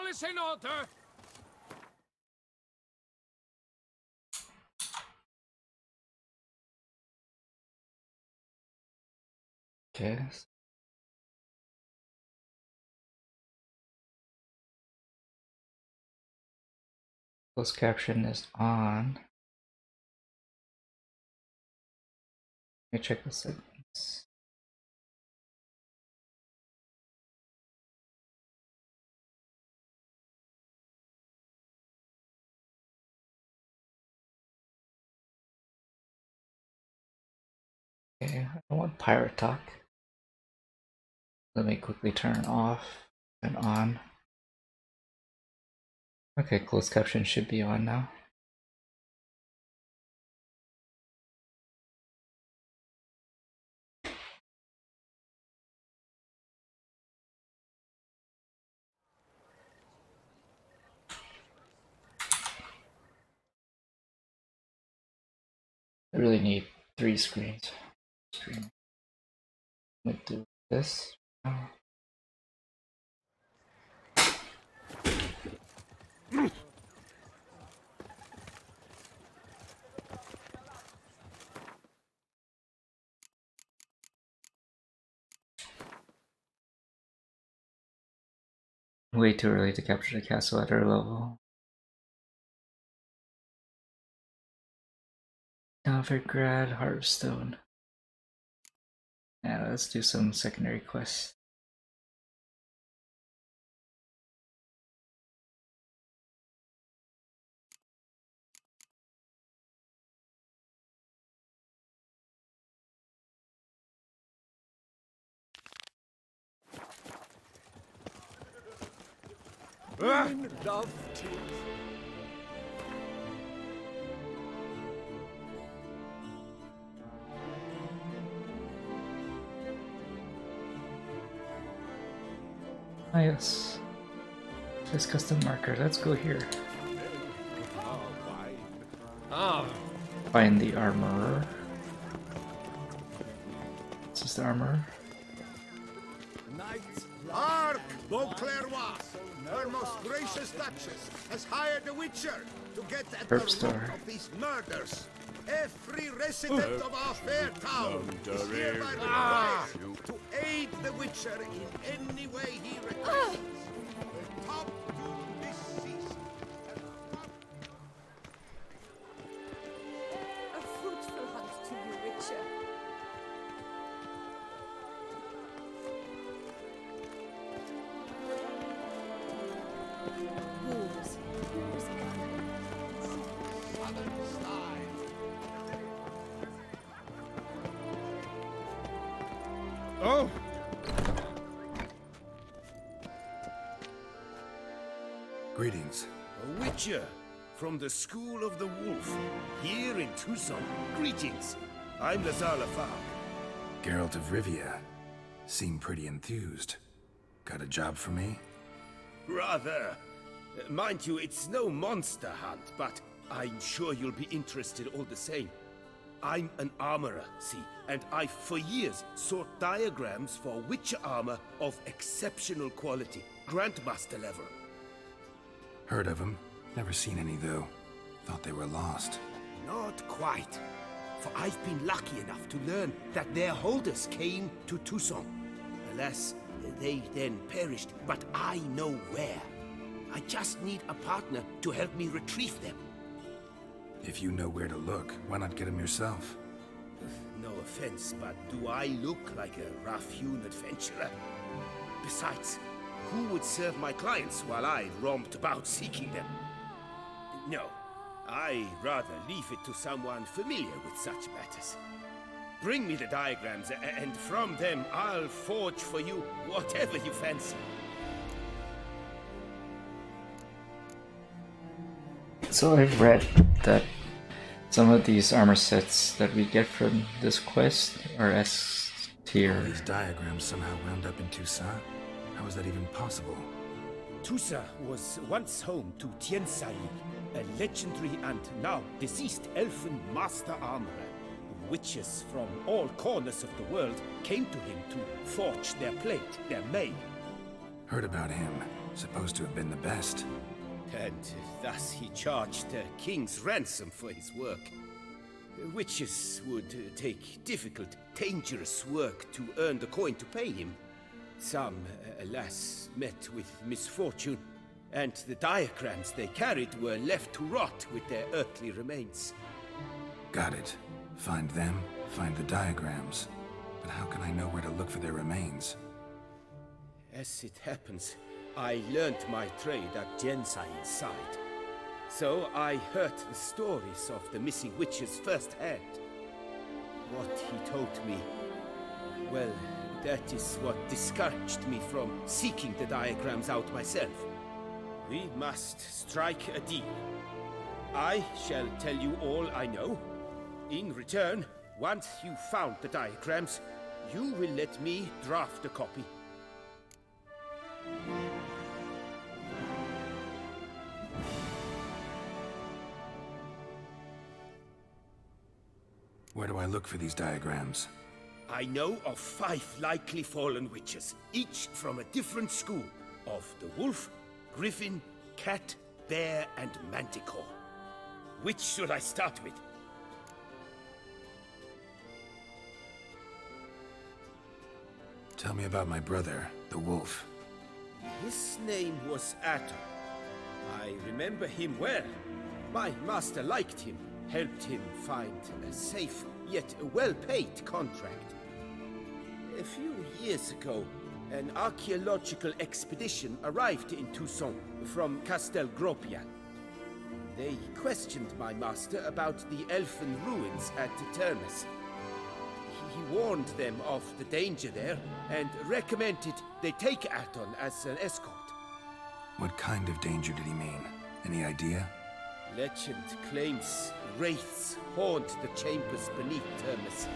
All is in order. Okay. Closed caption is on. Let me check the settings. Okay, I want pirate talk. Let me quickly turn off and on. Okay, closed caption should be on now. I really need 3 screens. Let me do this. Way too early to capture the castle at our level. Novigrad Hearthstone. Yeah, let's do some secondary quests. Women love tears. Ah, yes. This custom marker. Let's go here. Find the armorer. This is the armorer. Hark, Beauclervois! Her most gracious Duchess has hired a witcher to get at the root of these murders. Every resident of our fair town is hereby required to aid the witcher in any way he requests. Top to this season. A fruitful hunt to you, witcher. Wolves. Southern style. Oh! Greetings. A witcher from the School of the Wolf, here in Tucson. Greetings. I'm Lazar Lafargue. Geralt of Rivia. Seem pretty enthused. Got a job for me? Rather. Mind you, it's no monster hunt, but I'm sure you'll be interested all the same. I'm an armorer, see, and I've for years sought diagrams for witcher armor of exceptional quality, Grandmaster level. Heard of them. Never seen any, though. Thought they were lost. Not quite. For I've been lucky enough to learn that their holders came to Tucson. Alas, they then perished, but I know where. I just need a partner to help me retrieve them. If you know where to look, why not get them yourself? No offense, but do I look like a rough-hewn adventurer? Besides, who would serve my clients while I romped about seeking them? No, I'd rather leave it to someone familiar with such matters. Bring me the diagrams, and from them I'll forge for you whatever you fancy. So I've read that some of these armor sets that we get from this quest are S tier. All these diagrams somehow wound up in Tucson? How is that even possible? Tusa was once home to Tiensai, a legendary and now deceased elfin master armorer. Witches from all corners of the world came to him to forge their plate, their mail. Heard about him. Supposed to have been the best. And thus he charged a king's ransom for his work. Witches would take difficult, dangerous work to earn the coin to pay him. Some, alas, met with misfortune, and the diagrams they carried were left to rot with their earthly remains. Got it. Find them, find the diagrams. But how can I know where to look for their remains? As it happens, I learned my trade at Jensine's side. So I heard the stories of the missing witches firsthand. What he told me, well, that is what discouraged me from seeking the diagrams out myself. We must strike a deal. I shall tell you all I know. In return, once you found the diagrams, you will let me draft a copy. Where do I look for these diagrams? I know of 5 likely fallen witches, each from a different school of the wolf, griffin, cat, bear, and manticore. Which should I start with? Tell me about my brother, the wolf. His name was Atom. I remember him well. My master liked him, helped him find a safe, yet well-paid contract. A few years ago, an archaeological expedition arrived in Tucson from Castel Gropian. They questioned my master about the elfin ruins at Termes. He warned them of the danger there and recommended they take Aton as an escort. What kind of danger did he mean? Any idea? Legend claims wraiths haunt the chambers beneath Termes.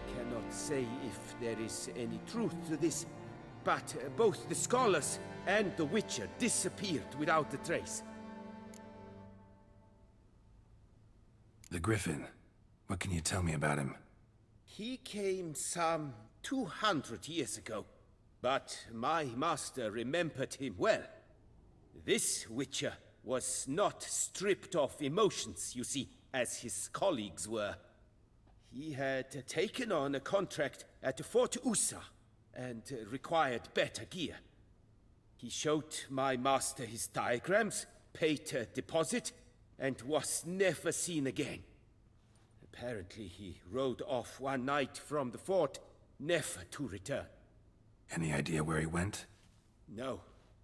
I cannot say if there is any truth to this, but both the scholars and the Witcher disappeared without a trace. The Griffin. What can you tell me about him? He came some 200 years ago, but my master remembered him well. This Witcher was not stripped of emotions, you see, as his colleagues were. He had taken on a contract at Fort Usa and required better gear. He showed my master his diagrams, paid a deposit, and was never seen again. Apparently he rode off one night from the fort, never to return. Any idea where he went? No,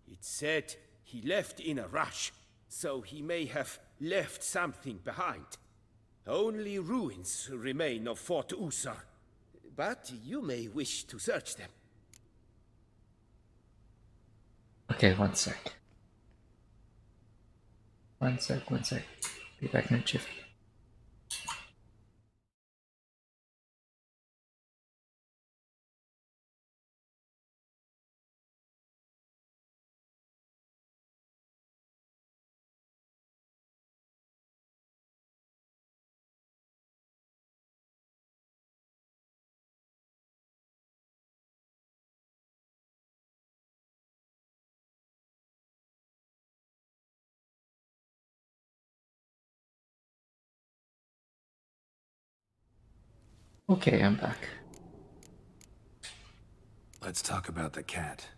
it said he left in a rush, so he may have left something behind. Only ruins remain of Fort Usar, but you may wish to search them. Okay, one sec. One sec. Be back in a jiffy. Okay, I'm back. Let's talk about the cat.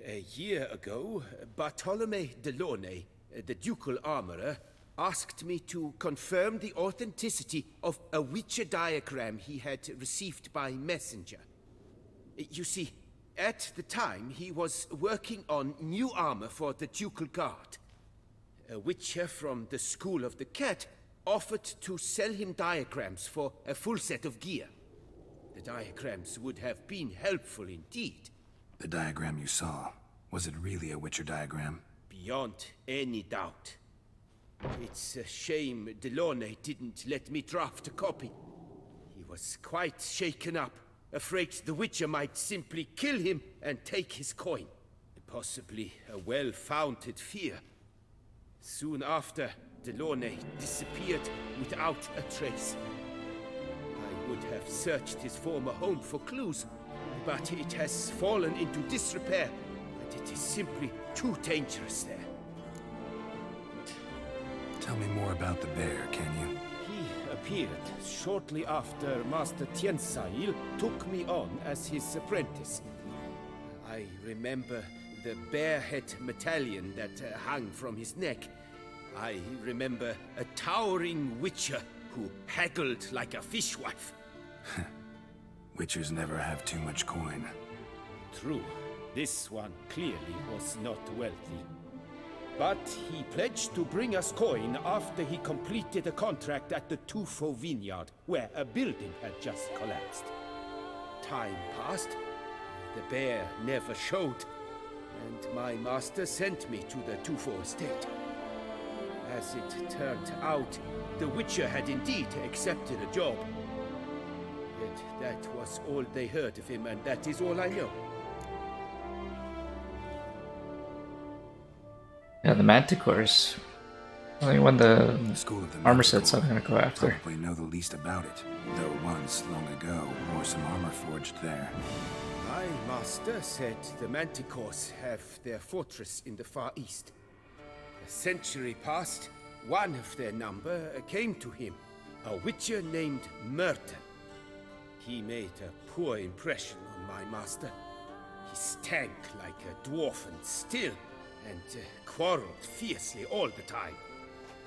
A year ago, Bartolome de Launay, the ducal armorer, asked me to confirm the authenticity of a Witcher diagram he had received by messenger. You see, at the time he was working on new armor for the ducal guard. A Witcher from the School of the Cat offered to sell him diagrams for a full set of gear. The diagrams would have been helpful indeed. The diagram you saw, was it really a Witcher diagram? Beyond any doubt. It's a shame Delaunay didn't let me draft a copy. He was quite shaken up, afraid the Witcher might simply kill him and take his coin. Possibly a well-founded fear. Soon after, Delaunay disappeared without a trace. I would have searched his former home for clues, but it has fallen into disrepair, but it is simply too dangerous there. Tell me more about the bear, can you? He appeared shortly after Master Tiansail took me on as his apprentice. I remember the bear head medallion that hung from his neck. I remember a towering witcher who haggled like a fishwife. Witchers never have too much coin. True, this one clearly was not wealthy. But he pledged to bring us coin after he completed a contract at the Tufo vineyard, where a building had just collapsed. Time passed, the bear never showed, and my master sent me to the Tufo estate. As it turned out, the Witcher had indeed accepted a job. Yet that was all they heard of him, and that is all I know. Yeah, the Manticores. I think when the School of the armor sets Manticore. I'm gonna go after. Probably know the least about it, though once, long ago, wore some armor forged there. My master said the Manticores have their fortress in the Far East. A century passed, one of their number came to him, a witcher named Merton. He made a poor impression on my master. He stank like a dwarf and still, and quarreled fiercely all the time.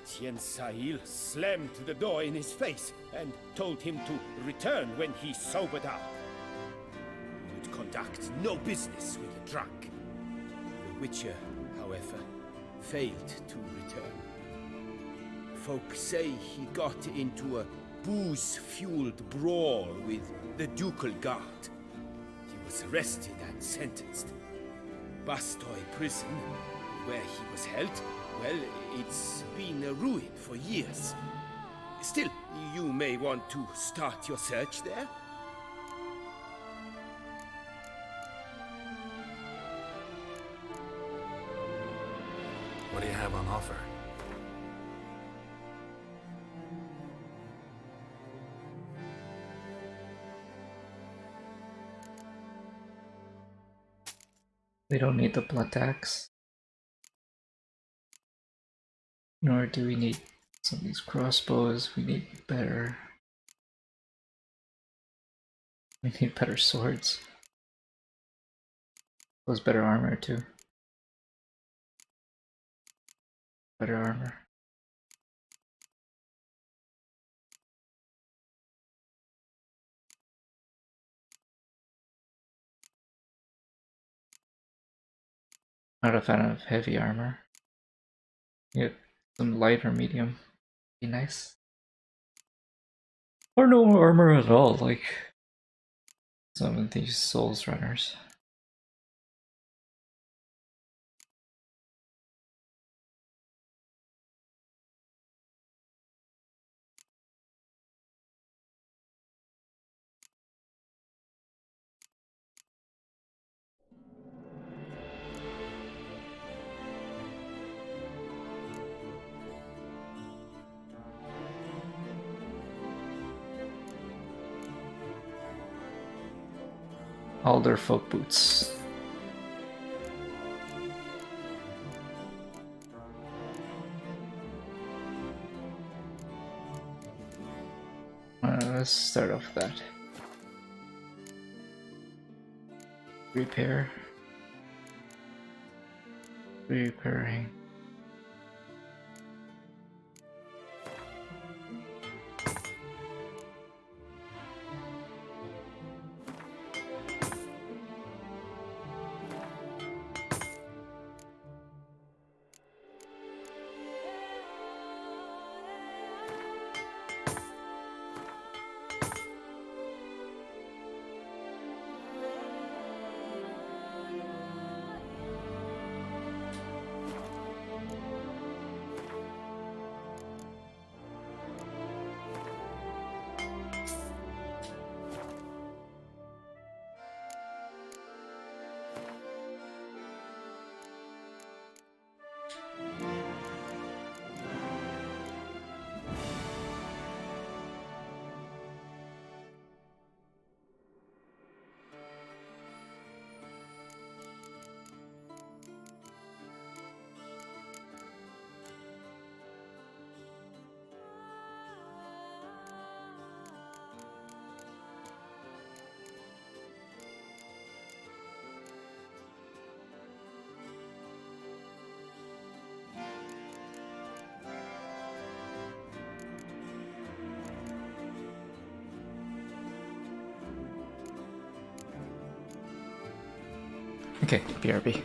Tiansail slammed the door in his face and told him to return when he sobered up. He would conduct no business with a drunk. The Witcher, however, failed to return. Folk say he got into a booze-fueled brawl with the ducal guard. He was arrested and sentenced. Bastoy prison, where he was held, well, it's been a ruin for years. Still, you may want to start your search there. What do you have on offer? We don't need the blood tax. Nor do we need some of these crossbows. We need better. We need better swords. Plus better armor too. Better armor. Not a fan of heavy armor. Get some light or medium. Be nice. Or no armor at all, like some of these Souls runners. All their folk boots. Let's start off with that. Repair. Repairing. Okay, BRB.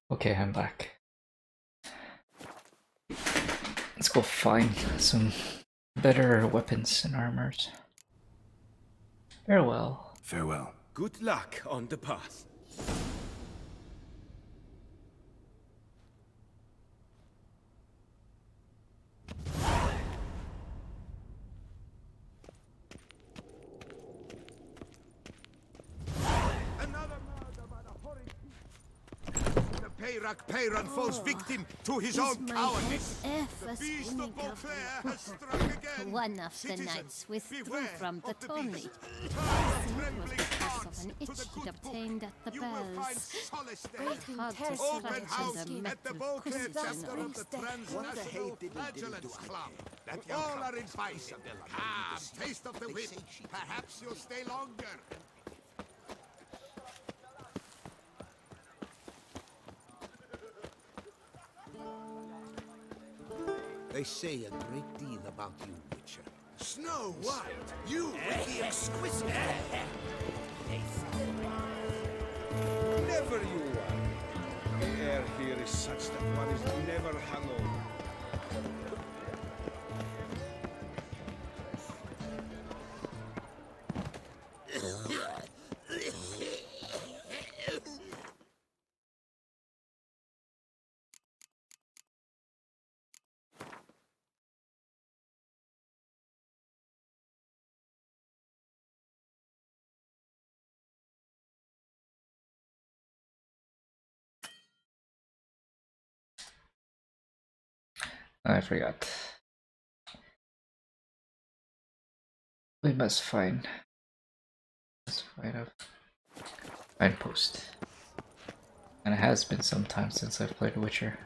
Okay, I'm back. Let's go find some better weapons and armors. Farewell. Farewell. Good luck on the path. Another murder by the horrid beast. The Peyrac Peyran falls victim to his own cowardice. The beast of Beauclair has struck again. One of the Citizens, knights withdrew beware from the of the tourney. beast. It was Trembling because hearts of an to the itchy good stained at the You will find bells. solace there. Great hard to Open scratch house in the at the metal Beauclair cushion. chapter of the Transnational Flagellants Club. All are invited. Come, taste of the whip. Perhaps you'll stay longer. They say a great deal about you, Witcher. Snow White, you with the exquisite. Never you are. The air here is such that one is never hungover. I forgot. We must find. Let's find post. And it has been some time since I've played Witcher.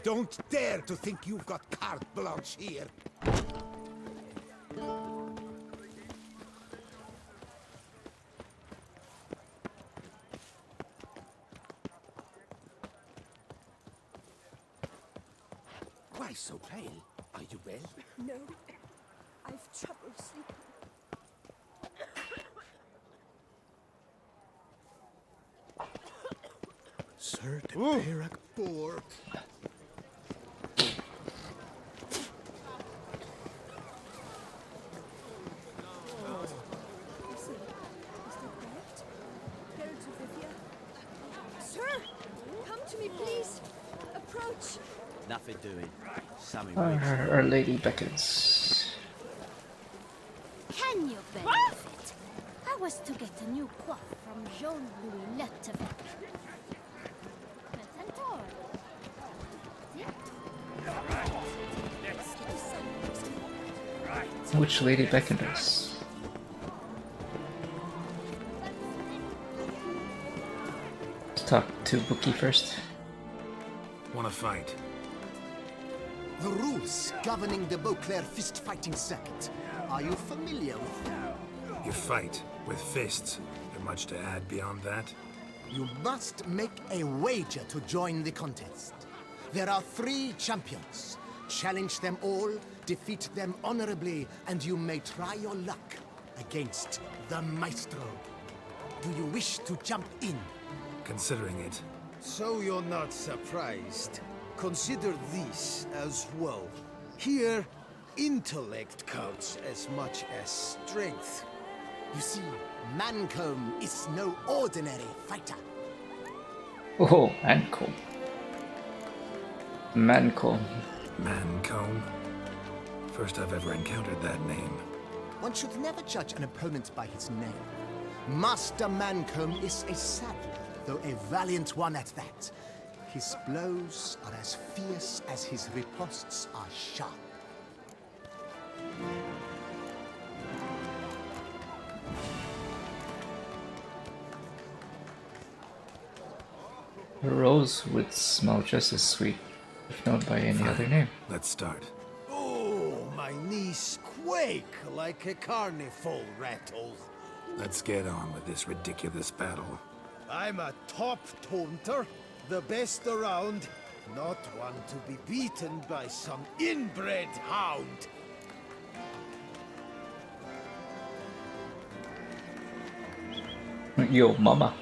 Don't dare to think you've got carte blanche here. Why so pale? Are you well? No, I've trouble sleeping. Sir de Peyrac Boar. Sir, come to me, please. Approach. Nothing doing. Something waits. Our Lady beckons. Can you believe it? I was to get a new coif from Jean-Louis Lettevec. Which Lady beckoned us? Let's talk to Bookie first. Wanna fight? The rules governing the Beauclair fist-fighting circuit. Are you familiar with them? You fight with fists. There much to add beyond that? You must make a wager to join the contest. There are 3 champions. Challenge them all, defeat them honorably, and you may try your luck against the Maestro. Do you wish to jump in? Considering it. So you're not surprised. Consider this as well. Here, intellect counts as much as strength. You see, Mancomb is no ordinary fighter. Oh, Mancomb. Mancomb. Mancomb? First I've ever encountered that name. One should never judge an opponent by his name. Master Mancomb is a saddler, though a valiant one at that. His blows are as fierce as his riposts are sharp. A rose would smell just as sweet, if not by any other name. Let's start. Oh, my knees quake like a carnival rattle. Let's get on with this ridiculous battle. I'm a top taunter, the best around, not one to be beaten by some inbred hound. Yo, mama.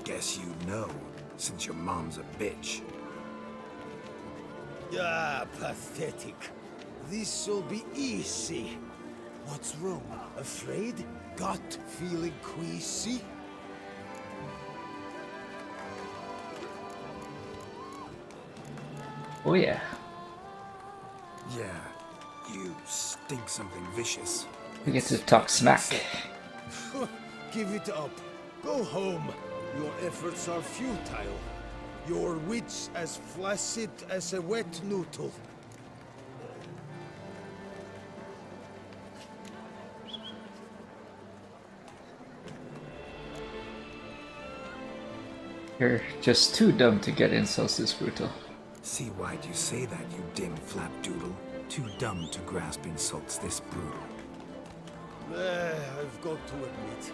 Guess you know, since your mom's a bitch. Ah, pathetic. This'll be easy. What's wrong? Afraid? Gut feeling queasy? Oh yeah. Yeah, You stink something vicious. We get to talk smack. Give it up. Go home. Your efforts are futile. Your wits as flaccid as a wet noodle. You're just too dumb to get insults this brutal. See why'd you say that, you dim flapdoodle? Too dumb to grasp insults this brutal. I've got to admit,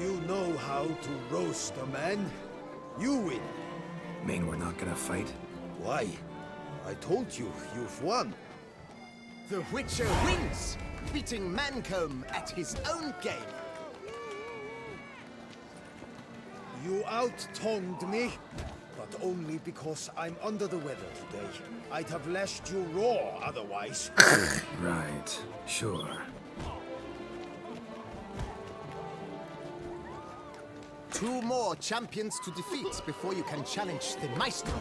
you know how to roast a man. You win. Mean we're not gonna fight? Why? I told you, you've won. The Witcher wins, beating Mancomb at his own game. You out-tongued me, but only because I'm under the weather today. I'd have lashed you raw otherwise. Right, sure. Two more champions to defeat before you can challenge the Maestro.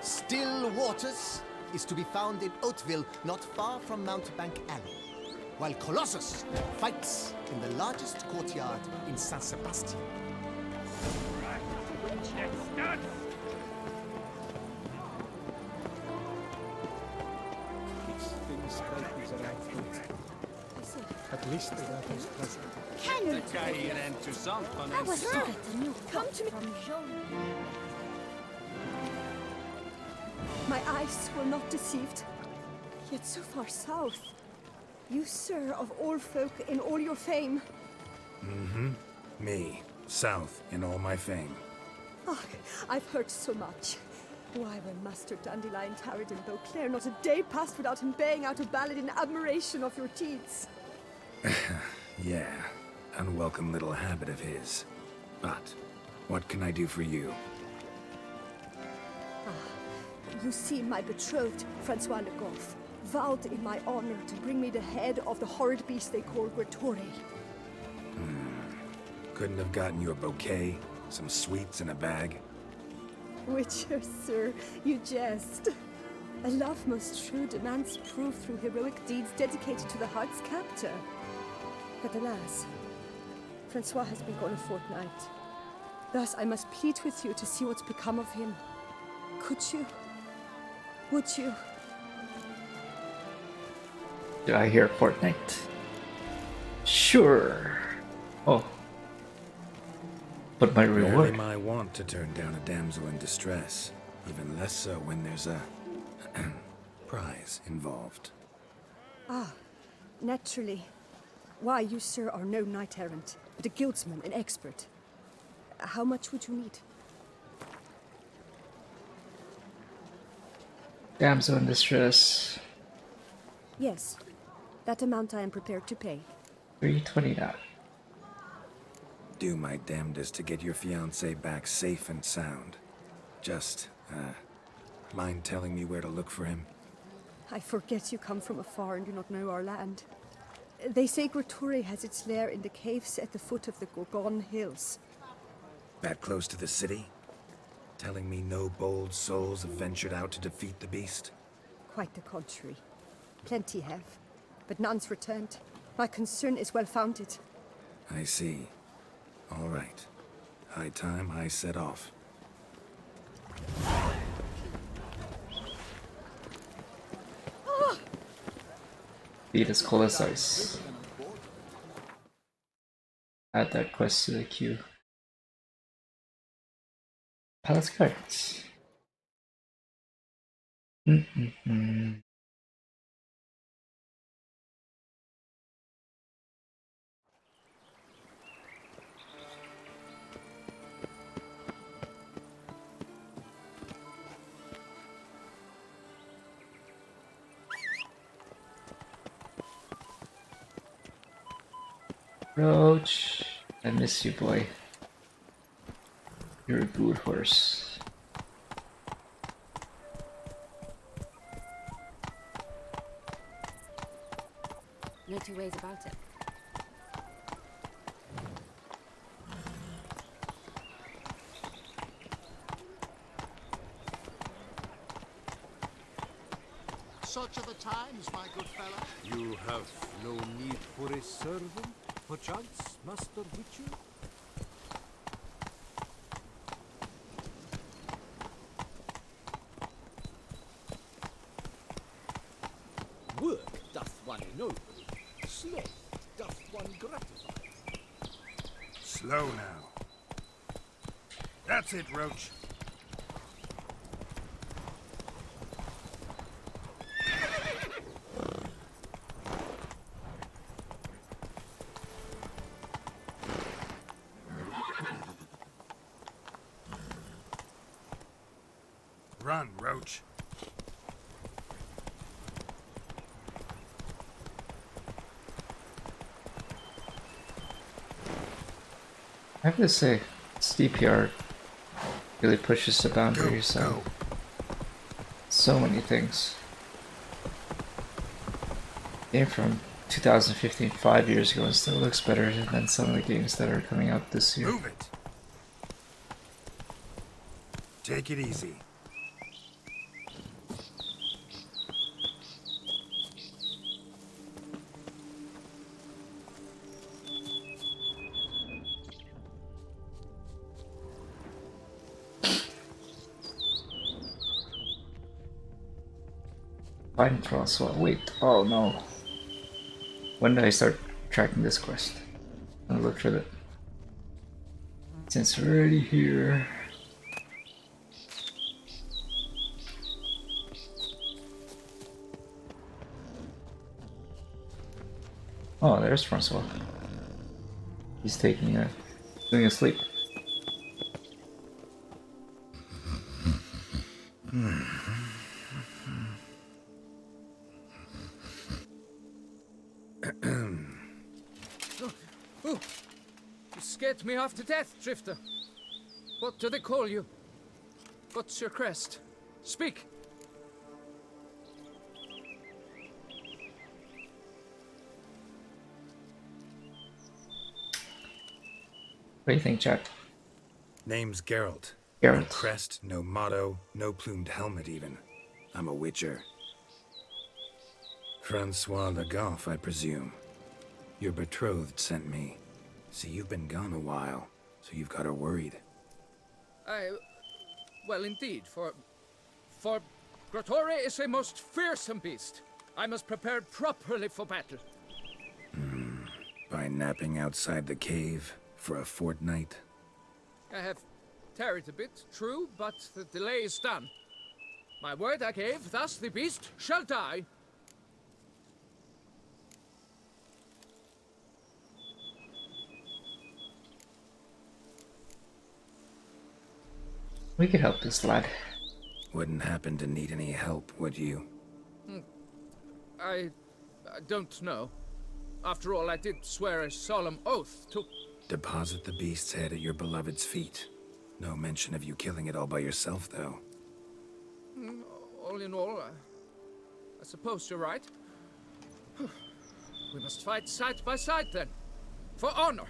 Still Waters is to be found in Oatville, not far from Mountebank Alley, while Colossus fights in the largest courtyard in San Sebastian. At least the weather's pleasant. Can you I was to get a new Come cup to me. from Jean. My eyes were not deceived. Yet so far south. You, sir, of all folk in all your fame. Me, south in all my fame. Oh, I've heard so much. Why, when Master Dandelion tarried in Beauclair, not a day passed without him baying out a ballad in admiration of your deeds. Yeah, unwelcome little habit of his. But, what can I do for you? You see, my betrothed, Francois Le Goff, vowed in my honor to bring me the head of the horrid beast they call Gretore. Couldn't have gotten you a bouquet, some sweets in a bag? Witcher, sir, you jest. A love most true demands proof through heroic deeds dedicated to the heart's captor. But alas, Francois has been gone a fortnight. Thus I must plead with you to see what's become of him. Could you? Would you? Did I hear Fortnite? Sure. Oh. But my Rarely reward. my want to turn down a damsel in distress. Even less so when there's a prize involved. Ah, naturally. Why, you, sir, are no knight-errant, but a guildsman, an expert. How much would you need? Damsel in distress. Yes, that amount I am prepared to pay. 329. Do my damnedest to get your fiancé back safe and sound. Just, mind telling me where to look for him? I forget you come from afar and do not know our land. They say Gretore has its lair in the caves at the foot of the Gorgon Hills. That close to the city? Telling me no bold souls have ventured out to defeat the beast? Quite the contrary. Plenty have, but none's returned. My concern is well-founded. I see. All right. High time I set off. Beat as cold as ice. Add that quest to the queue. Palace Gardens. Roach, I miss you, boy. You're a good horse. No two ways about it. Such are the times, my good fellow. You have no need for a servant, perchance, Master Witcher? Work doth one ennoble, sloth doth one gratify. Slow now. That's it, Roach. Run, Roach. I have to say, CPR really pushes the boundaries on so many things. Game from 2015, 5 years ago, and still looks better than some of the games that are coming out this year. Move it. Take it easy. Find Francois. Wait, oh no. When did I start tracking this quest? I'll look for that. Since we're already here. Oh, there's Francois. He's taking doing a sleep. You scared me half to death, Drifter. What do they call you? What's your crest? Speak! What do you think, Jack? Name's Geralt. Geralt. No crest, no motto, no plumed helmet even. I'm a witcher. Francois Le Goff, I presume. Your betrothed sent me. See, you've been gone a while, so you've got her worried. Well, indeed, for Grotore is a most fearsome beast. I must prepare properly for battle. By napping outside the cave for a fortnight? I have tarried a bit, true, but the delay is done. My word I gave, thus the beast shall die. We could help this lad. Wouldn't happen to need any help, would you? I don't know. After all, I did swear a solemn oath to... Deposit the beast's head at your beloved's feet. No mention of you killing it all by yourself, though. All in all, I suppose you're right. We must fight side by side, then. For honor.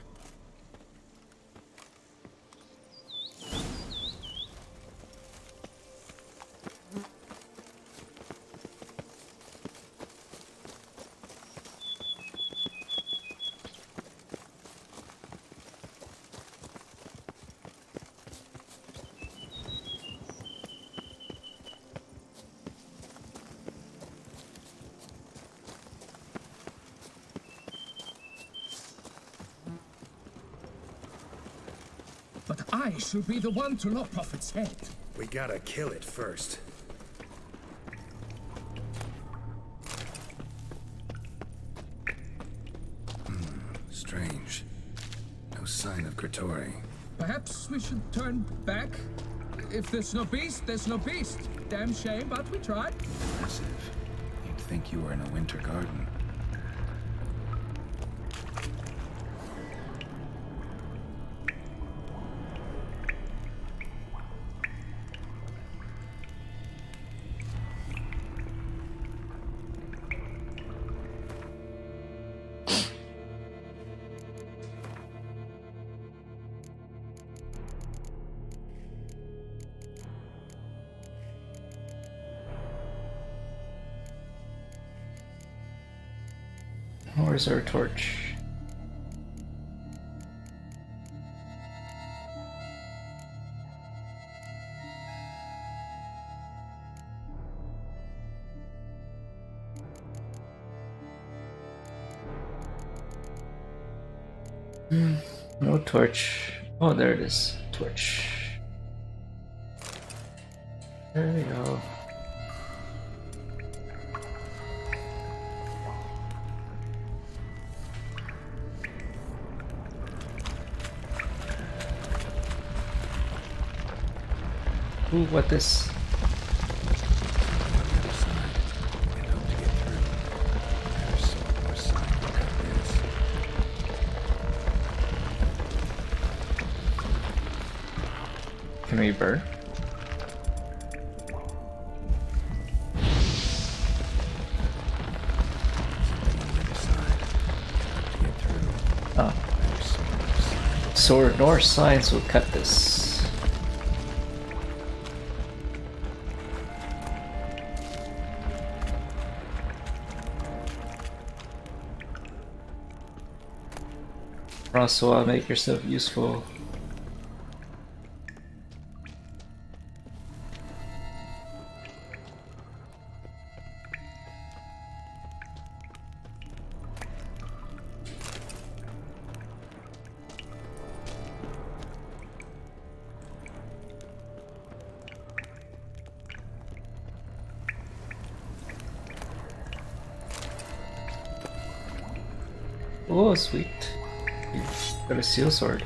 But I should be the one to lop Prophet's head. We gotta kill it first. Strange. No sign of Grotore. Perhaps we should turn back? If there's no beast, there's no beast. Damn shame, but we tried. Massive. You'd think you were in a winter garden. Where's our torch? No torch. Oh, there it is. Torch. There we go. Ooh, what this? Can we burn? Oh. Sword nor signs will cut this. Francois, make yourself useful. Oh, sweet. Got a seal sword.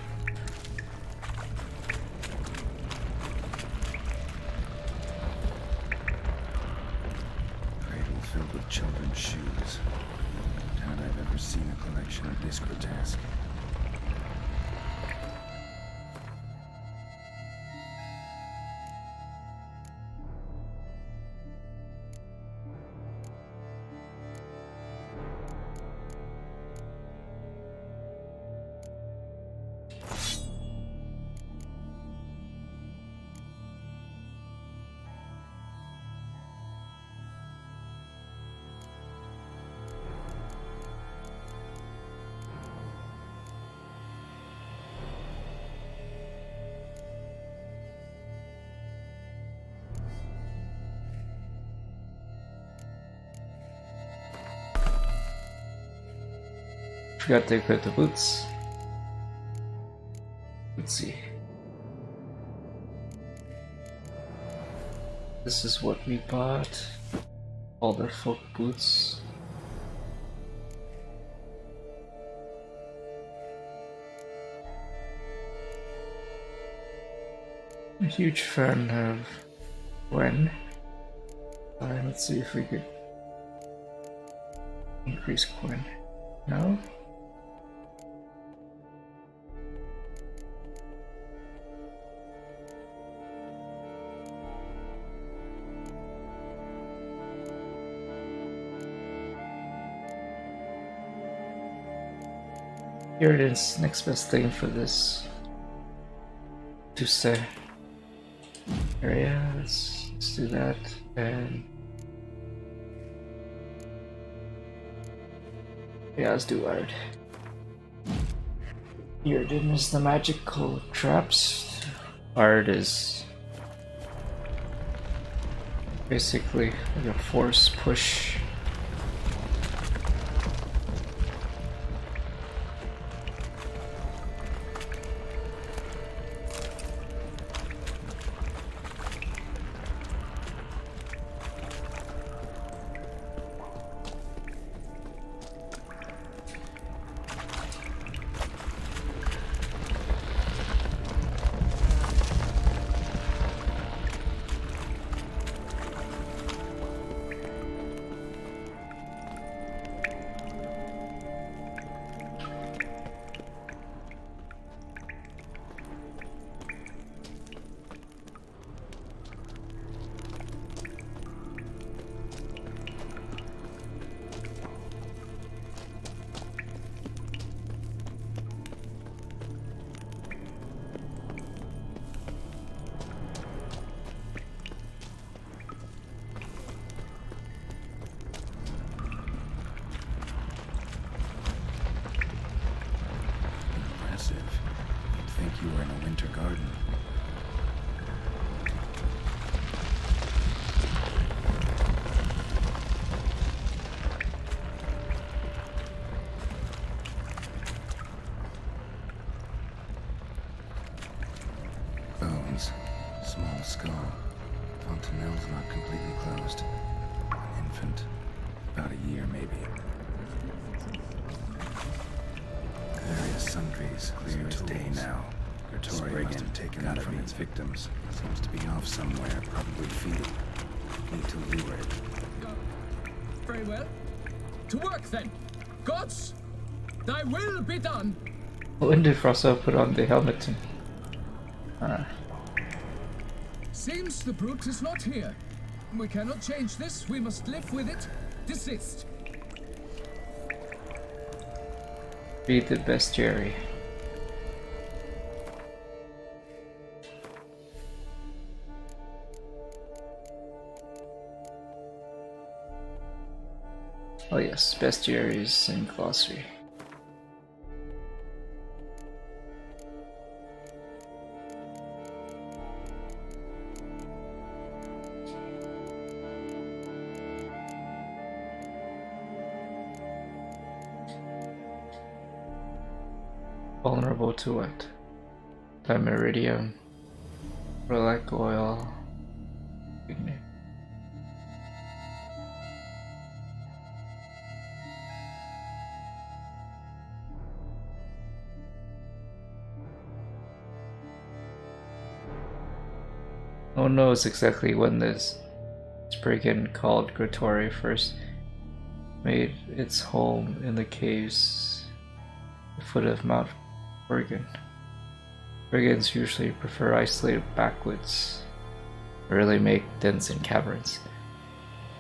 Cradle filled with children's shoes. Doubt I've ever seen a collection of this grotesque. Forgot to equip the boots. Let's see. This is what we bought. All the folk boots. A huge fan of Gwen. Let's see if we could increase Gwen. No? Here it is, next best thing for this to say area. Let's do that, and yeah, let's do art. Here then is the magical traps. Art is basically like a force push. garden. Bones. Small skull. Fontanelle's not completely closed. An infant. About a year, maybe. Various sundries, clear as day now. Gertori must have taken them from its victims. Seems to be off somewhere, probably feeding. Need to lure it. Very well. To work then. Gods, thy will be done. When did Frosso put on the helmet? Seems the brute is not here. We cannot change this. We must live with it. Desist. Be the bestiary. Oh yes, bestiaries in glossary. Vulnerable to what? Dimeridium, relic oil, ignite. No one knows exactly when this brigand called Gertori first made its home in the caves at the foot of Mount Bergen. Brigands usually prefer isolated backwoods, rarely make dens in caverns.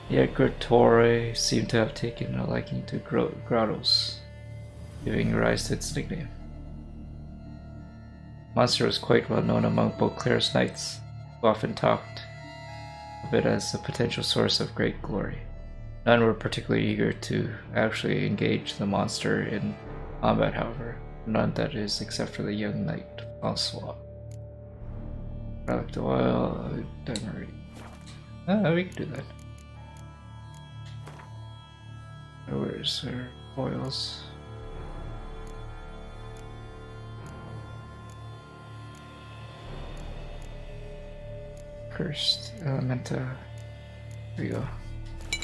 Yet Gertori seemed to have taken a liking to grottos, giving rise to its nickname. The monster was quite well known among Beauclair's knights, who often talked of it as a potential source of great glory. None were particularly eager to actually engage the monster in combat, however. None, that is, except for the young knight Francois. Relic oil, diamond. We can do that. Where's her oils? Cursed Elementa. Here we go. Do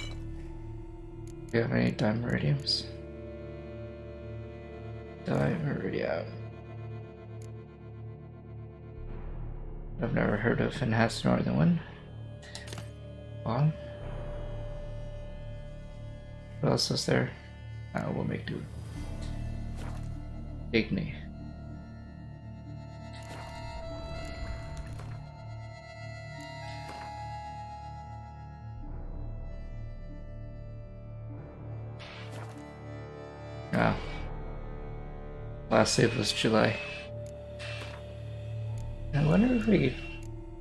you have any dimeridiums? Dimeridium. I've never heard of and has northern one. Bomb. What else is there? We'll make do. Igni. Wow. Last save was July. I wonder if we could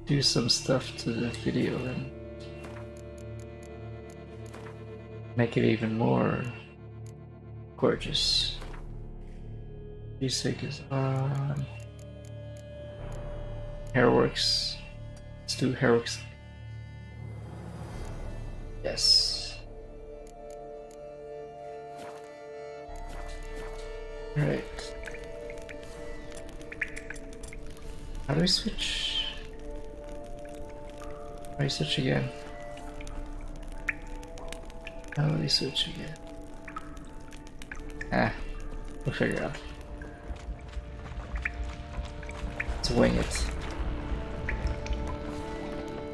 do some stuff to the video and make it even more gorgeous. Music is on. Hairworks. Let's do Hairworks. Yes. Right. How do we switch? How do we switch again? How do we switch again? We'll figure it out. Let's wing it.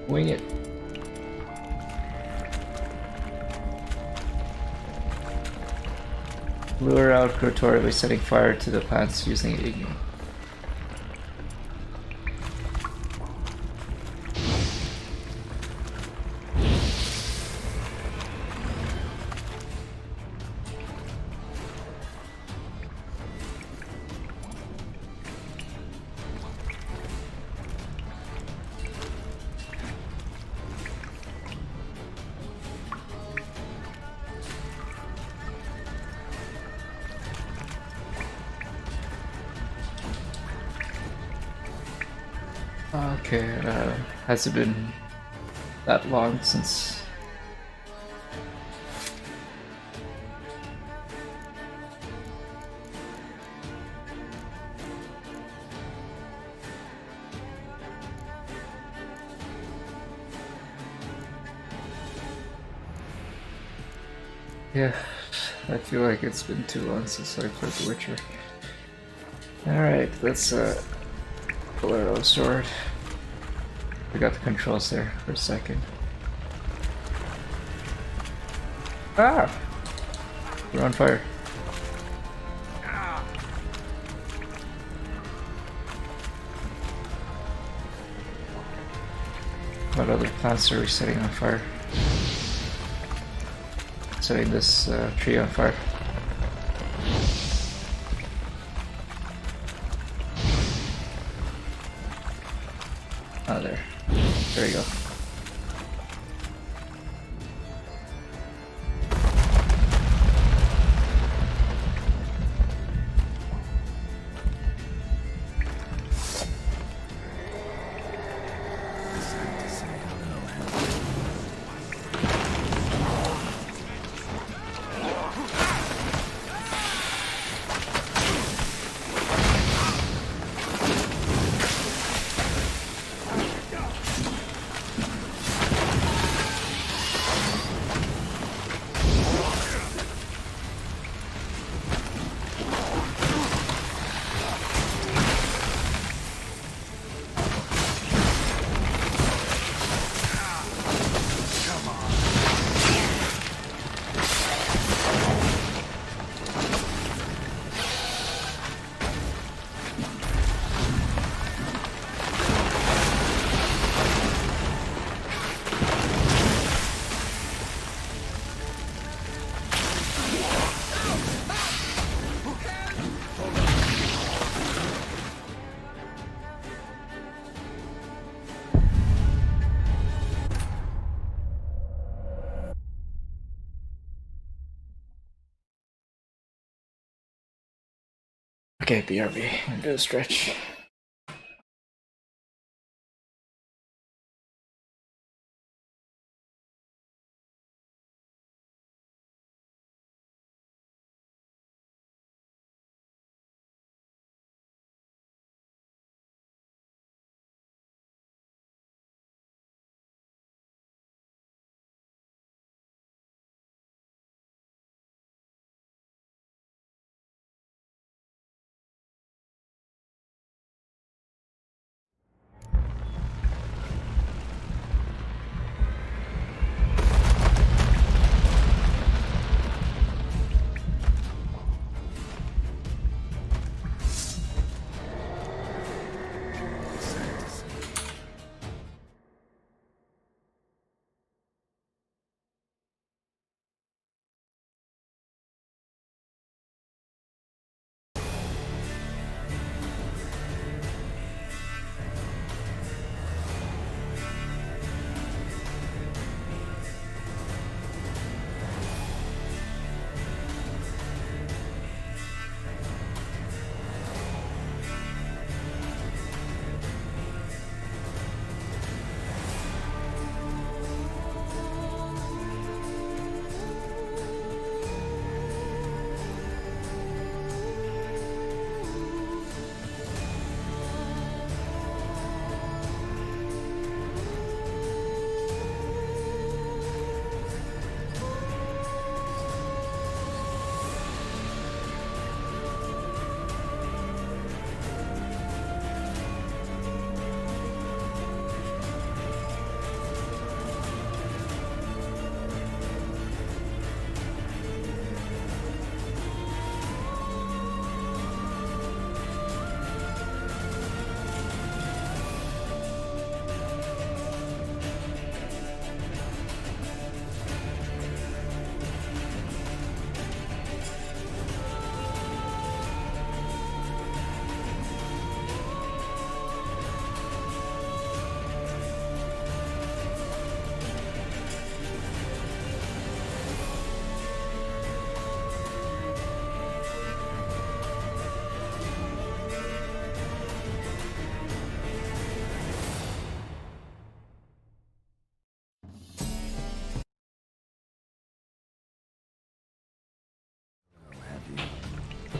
Wing it. Lure out Gertori by setting fire to the plants using Igni. Okay, has it been that long since? Yeah, I feel like it's been too long since I played The Witcher. Alright, let's pull our own sword. Forgot the controls there for a second. Ah! We're on fire. What other plants are we setting on fire? Setting this tree on fire. Oh, there. There you go. Okay, BRB, I'm gonna stretch.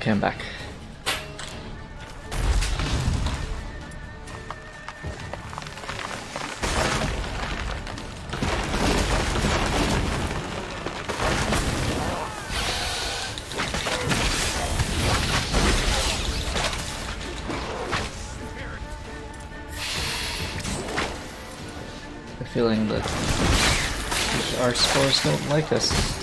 Okay, I'm back. The feeling that our spores don't like us.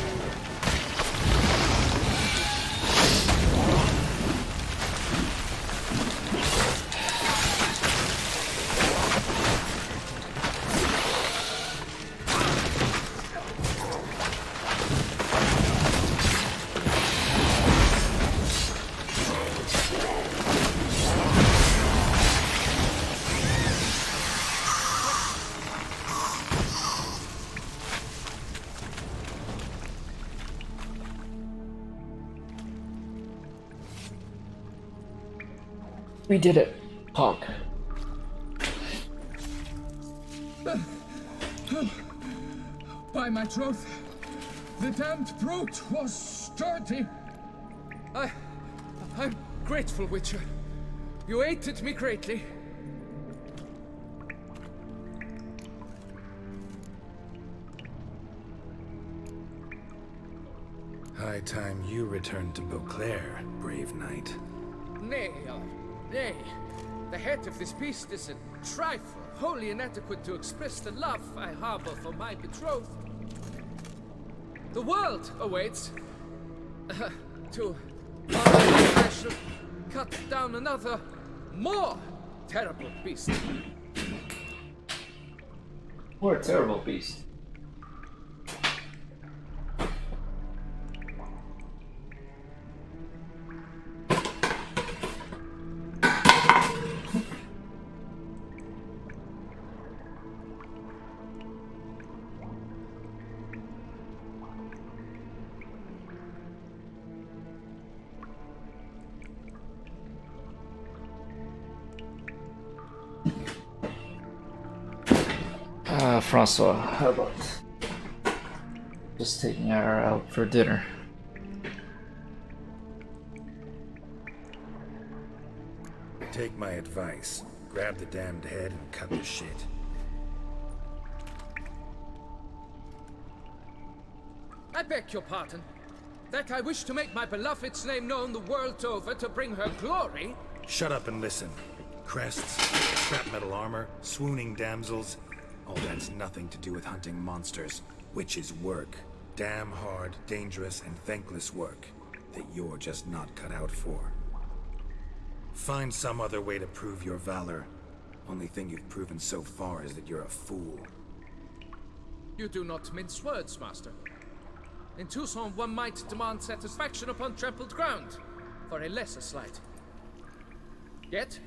We did it, Pog. By my troth, the damned brute was sturdy. I'm grateful, Witcher. You aided me greatly. High time you returned to Beauclair, brave knight. Nay, nay. The head of this beast is a trifle, wholly inadequate to express the love I harbor for my betrothed. The world awaits. To I shall cut down another, more terrible beast. What a terrible beast. Francois, how about just taking her out for dinner? Take my advice. Grab the damned head and cut the shit. I beg your pardon. That I wish to make my beloved's name known the world over to bring her glory? Shut up and listen. Crests, scrap metal armor, swooning damsels. All that's nothing to do with hunting monsters, which is work. Damn hard, dangerous, and thankless work that you're just not cut out for. Find some other way to prove your valor. Only thing you've proven so far is that you're a fool. You do not mince words, Master. In Tucson, one might demand satisfaction upon trampled ground for a lesser slight. Yet,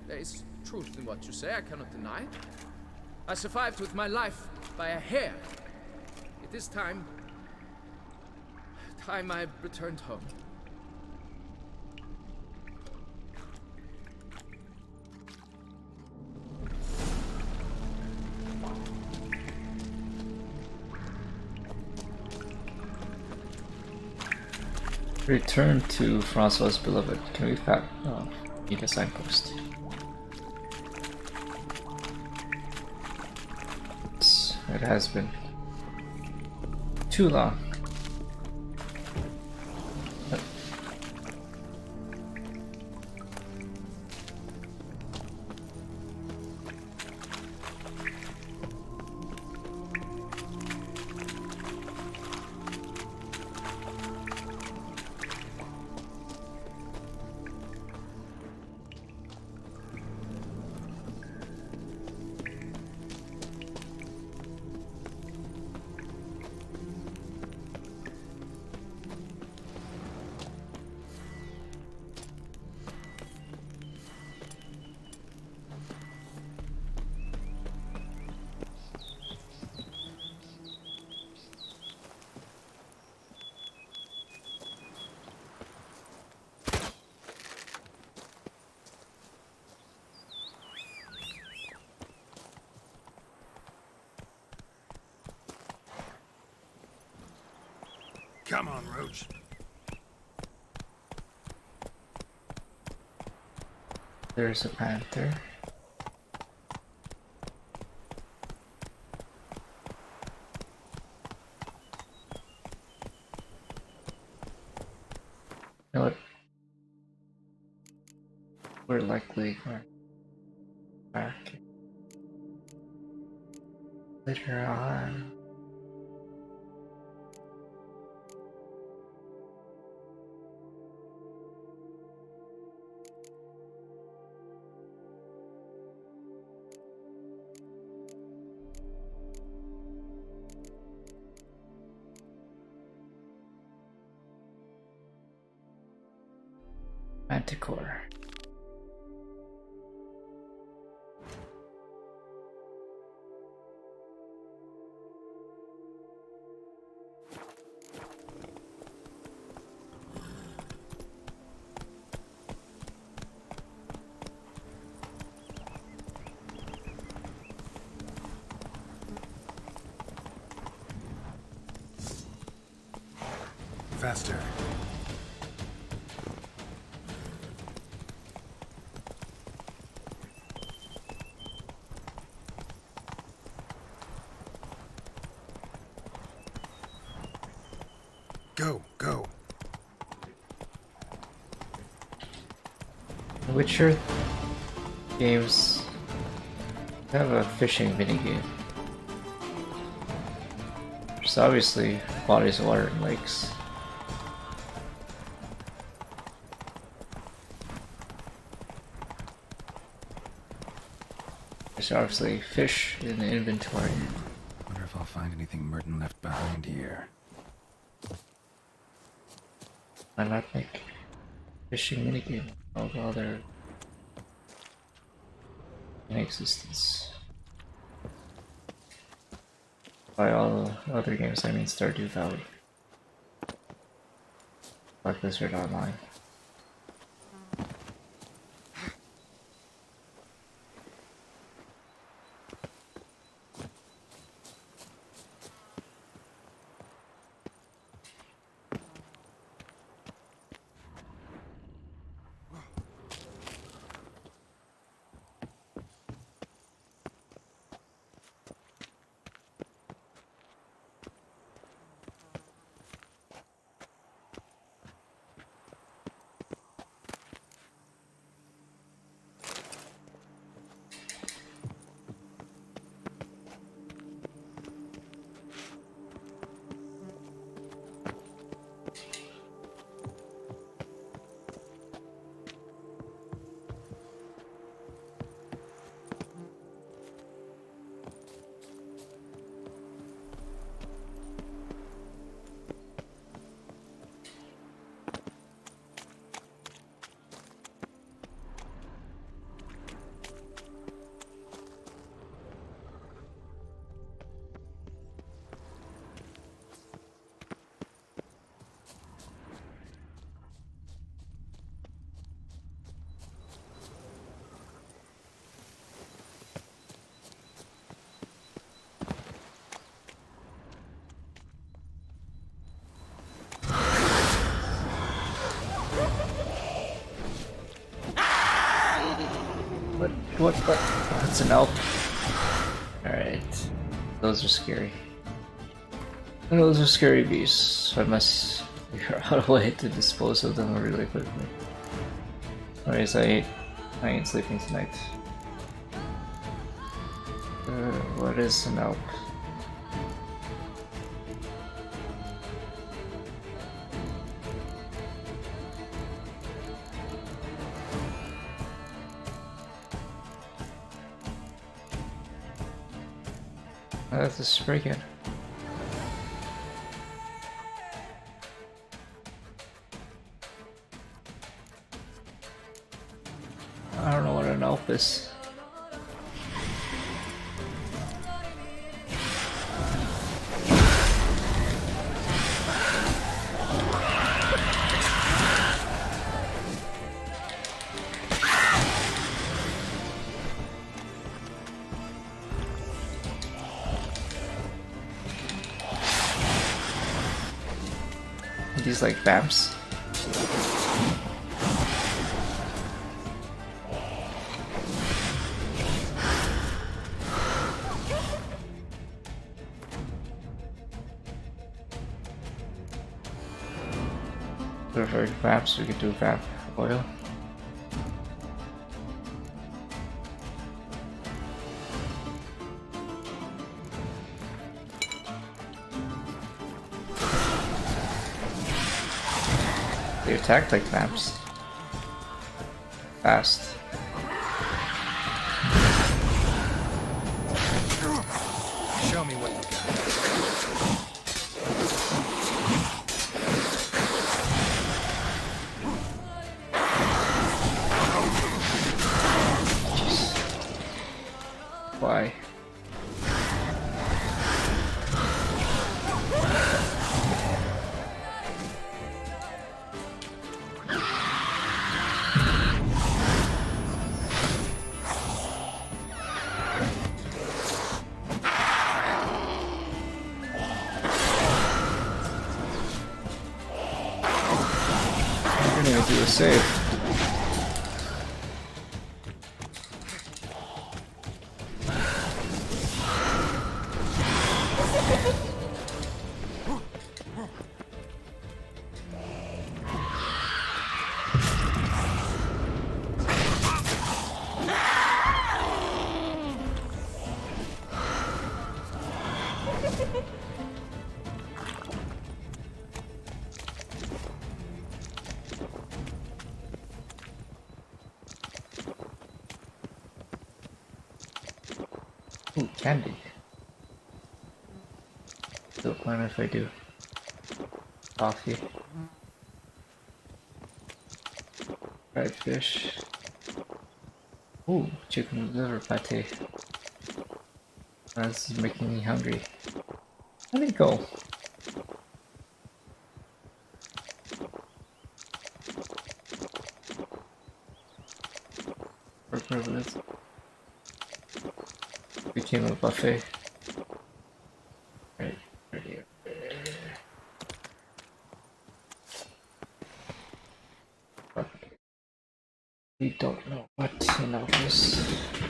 there is truth in what you say, I cannot deny. I survived with my life by a hair. It is time I returned home. Return to Francois' beloved. Can we make a signpost? It has been too long. Come on, Roach. There's a panther. You know what? We're likely going back later on. Manticore. Faster. Go, go. The Witcher games have a fishing minigame. There's obviously bodies of water and lakes. There's obviously fish in the inventory. Wonder if I'll find anything Merton left behind here. Why not make fishing minigame of other in existence? By all other games, I mean Stardew Valley. Like Blizzard Online. What? Oh, it's an elk. Alright. Those are scary. Those are scary beasts. I must figure out a way to dispose of them really quickly. Anyways, I ain't sleeping tonight. What is an elk? This is pretty good. I don't know what an elf is. These like vamps. For vamps, we could do vamp oil. They attack like vamps. Fast. Show me what you got. Why? I'm gonna do a save. Ooh, candy. Don't mind if I do. Coffee. Fried fish. Ooh, chicken liver pate. This is making me hungry. Let me go. Where was it? Became a buffet. Right here. We don't know what in office,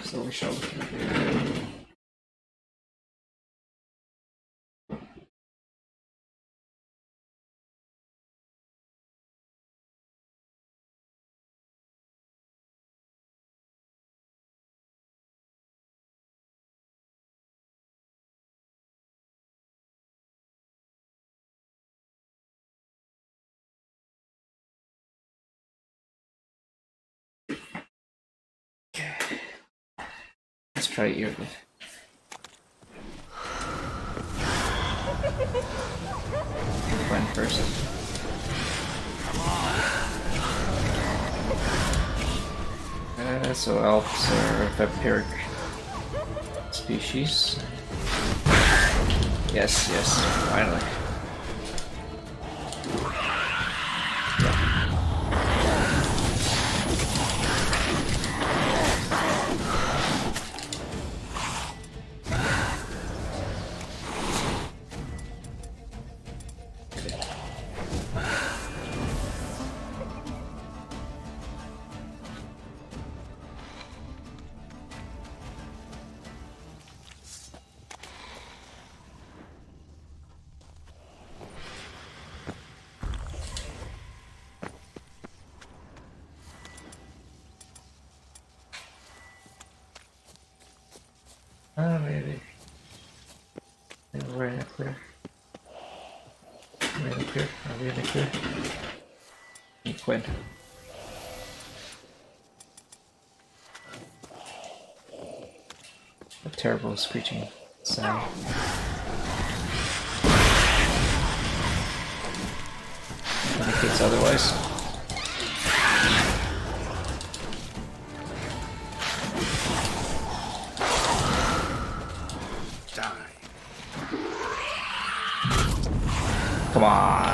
so we shall. Let's try ear. One first. So elves are a vampiric species. Yes, yes, finally. Maybe. We're in a clear. We're in a clear. Are we in a clear? Quinn. A terrible screeching sound. Indicates otherwise. Come on.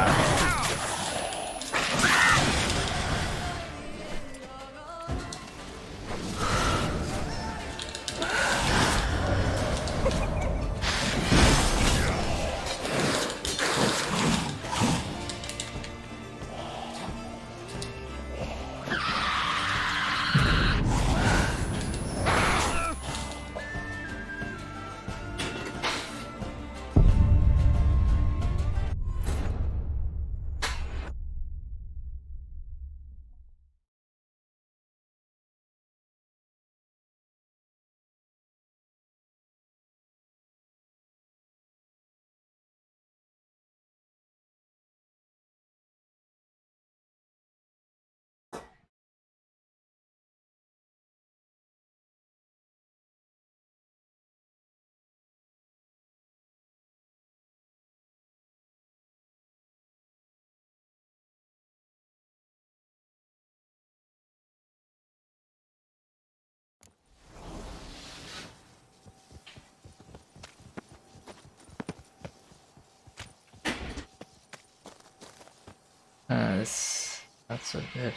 That's not so good.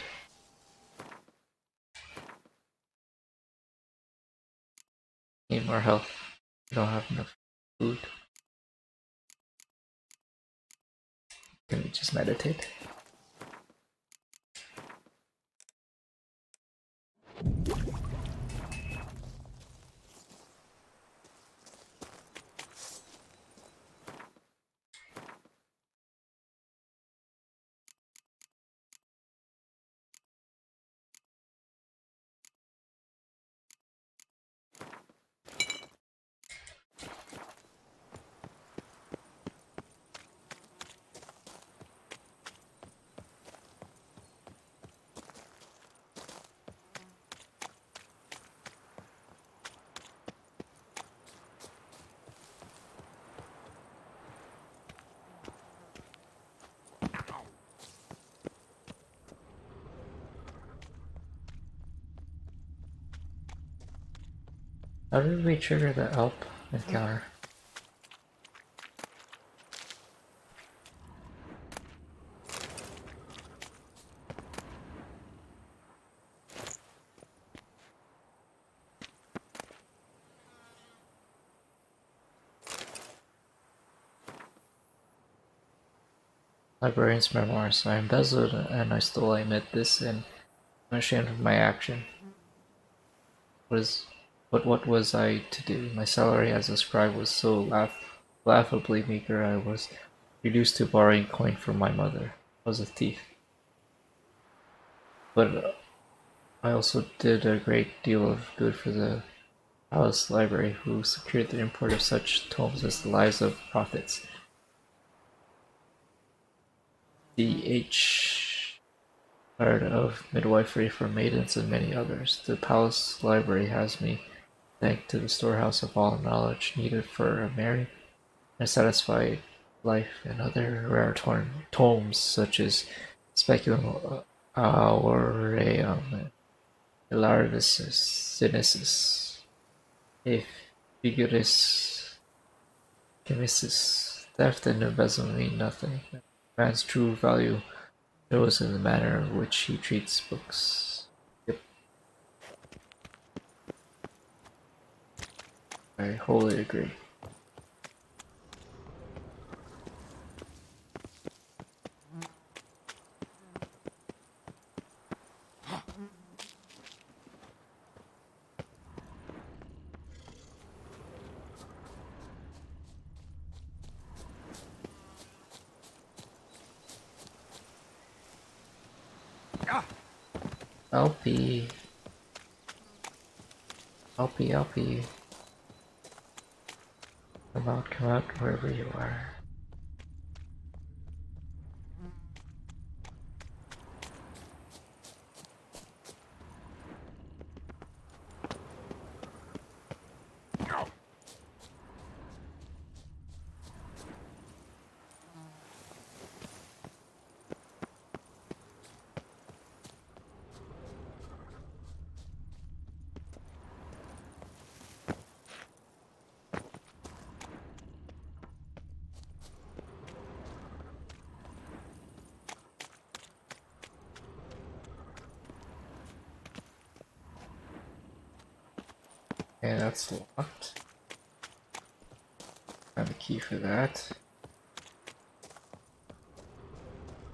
Need more health. I don't have enough food. Can we just meditate? How did we trigger the Alp encounter? Librarian's memoirs. I embezzled and I stole. I admit this, and I'm ashamed of my action. But what was I to do? My salary as a scribe was so laughably meager. I was reduced to borrowing coin from my mother. I was a thief. But I also did a great deal of good for the palace library, who secured the import of such tomes as the Lives of Prophets, the H. Art of Midwifery for Maidens, and many others. The palace library has me thanked to the storehouse of all knowledge needed for a merry and satisfied life, and other rare tomes such as Speculum Aureum, Hilarvis Sinicis, A Figuris Chemisis. Theft and embezzlement mean nothing. Man's true value shows in the manner in which he treats books. Yep. I wholly agree. Alpy. Alpy. Come out, wherever you are. Okay, that's locked. Have a key for that.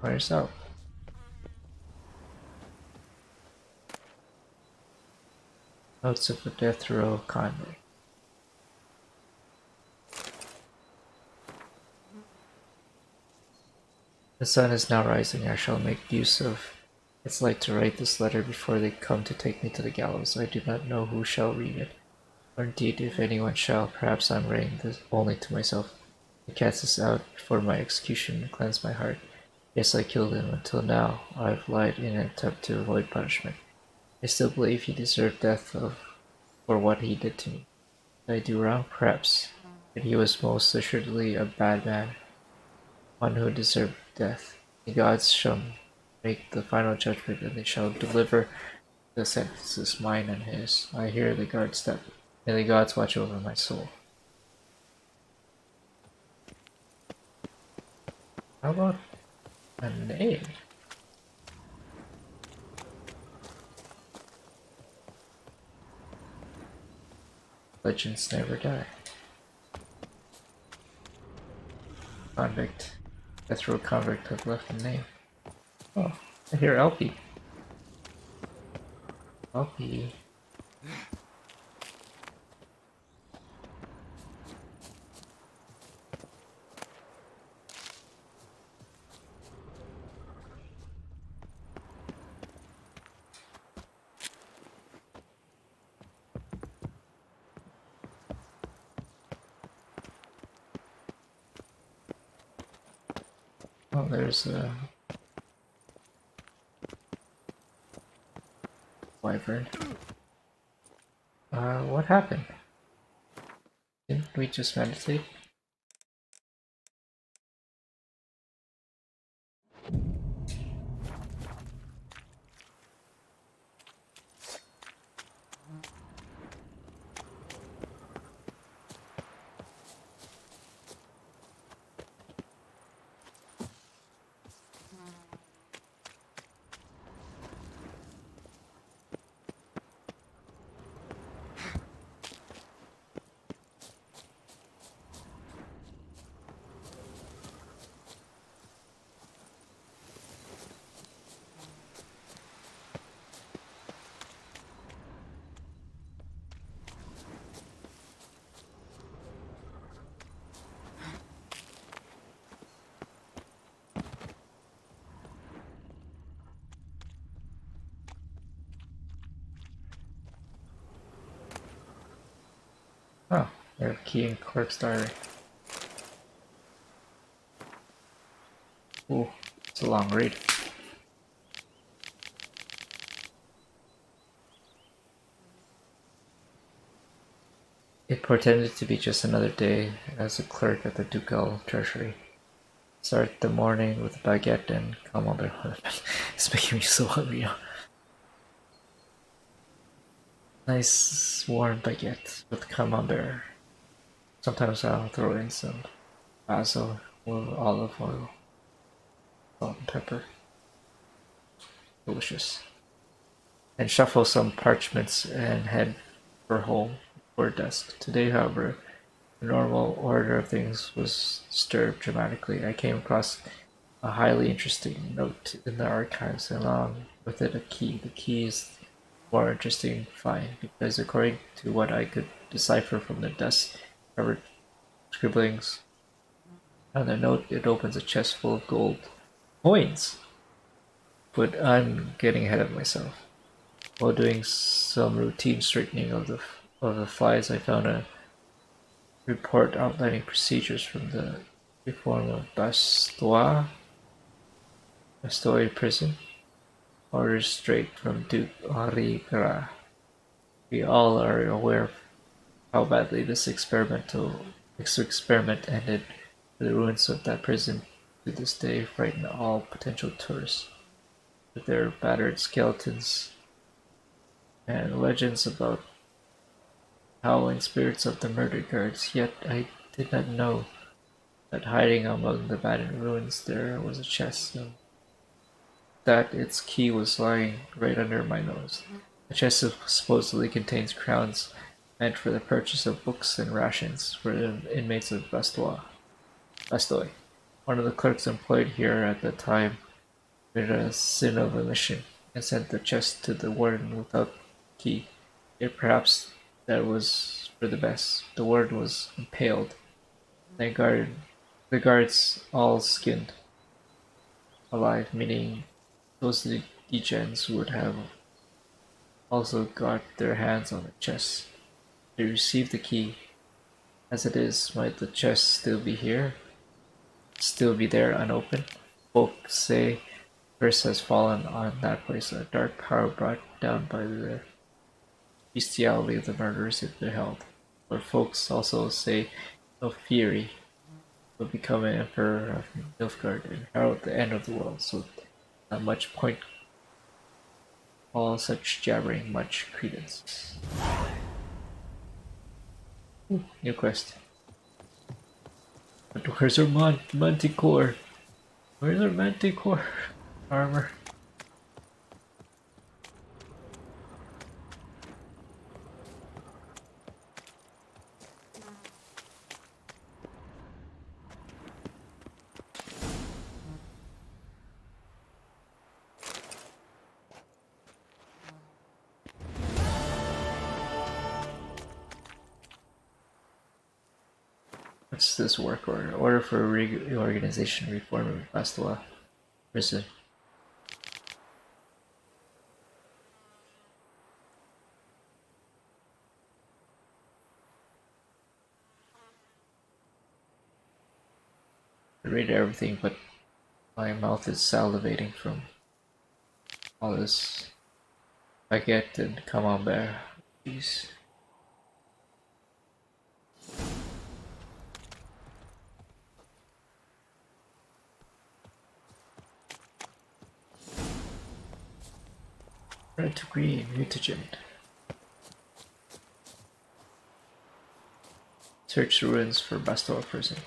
Where's out? Notes of a death row convict. The sun is now rising. I shall make use of its light to write this letter before they come to take me to the gallows. I do not know who shall read it, or indeed if anyone shall. Perhaps I am writing this only to myself. I cast this out before my execution and cleanse my heart. Yes, I killed him. Until now, I have lied in an attempt to avoid punishment. I still believe he deserved death for what he did to me. Did I do wrong? Perhaps. But he was most assuredly a bad man, one who deserved death. The gods shall make the final judgment, and they shall deliver the sentences, mine and his. I hear the guard step. May the gods watch over my soul. How about a name? Legends never die. Convict. Death row convict have left a name. Oh, I hear LP. LP. Oh, there's a wyvern. What happened? Didn't we just meditate? Oh, we have key and clerk's diary. Ooh, it's a long read. It portended to be just another day as a clerk at the ducal treasury. Start the morning with a baguette and camembert. It's making me so hungry now. Nice warm baguette with camembert. Sometimes I'll throw in some basil or olive oil, salt and pepper. Delicious. And shuffle some parchments and head for home or desk. Today, however, the normal order of things was disturbed dramatically. I came across a highly interesting note in the archives, and along with it a key. The key is more interesting find because, according to what I could decipher from the dust-covered scribblings on the note, it opens a chest full of gold coins. But I'm getting ahead of myself. While doing some routine straightening of the flies, I found a report outlining procedures from the reform of Bastoy prison. Orders straight from Duke Henri Pera. We all are aware of how badly this experiment ended. The ruins of that prison to this day frighten all potential tourists with their battered skeletons and legends about howling spirits of the murdered guards. Yet I did not know that hiding among the abandoned ruins there was a chest, and that its key was lying right under my nose. The chest supposedly contains crowns meant for the purchase of books and rations for the inmates of Bastoy. One of the clerks employed here at the time made a sin of omission and sent the chest to the warden without key. Yet perhaps that was for the best. The warden was impaled. The guards all skinned alive, meaning those degens would have also got their hands on the chest. They received the key. As it is, might the chest still be here? Still be there unopened? Folk say curse has fallen on that place, a dark power brought down by the bestiality of the murderers it beheld. Or folks also say Nofiri will become an emperor of Nilfgaard and herald the end of the world, so not much point all such jabbering much credence. Ooh, new quest. But where's our manticore? Where's our manticore armor? What's this work order? Order for reorganization, reform of Bastoa prison. I read everything, but my mouth is salivating from all this baguette and camembert. Jeez. Red to green, mutagen. Search the ruins for Bastoa prison.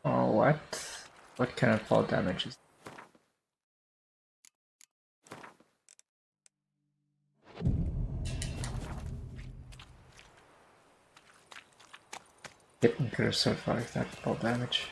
Oh, what? What kind of fall damage is Kitten could have survived that fall damage.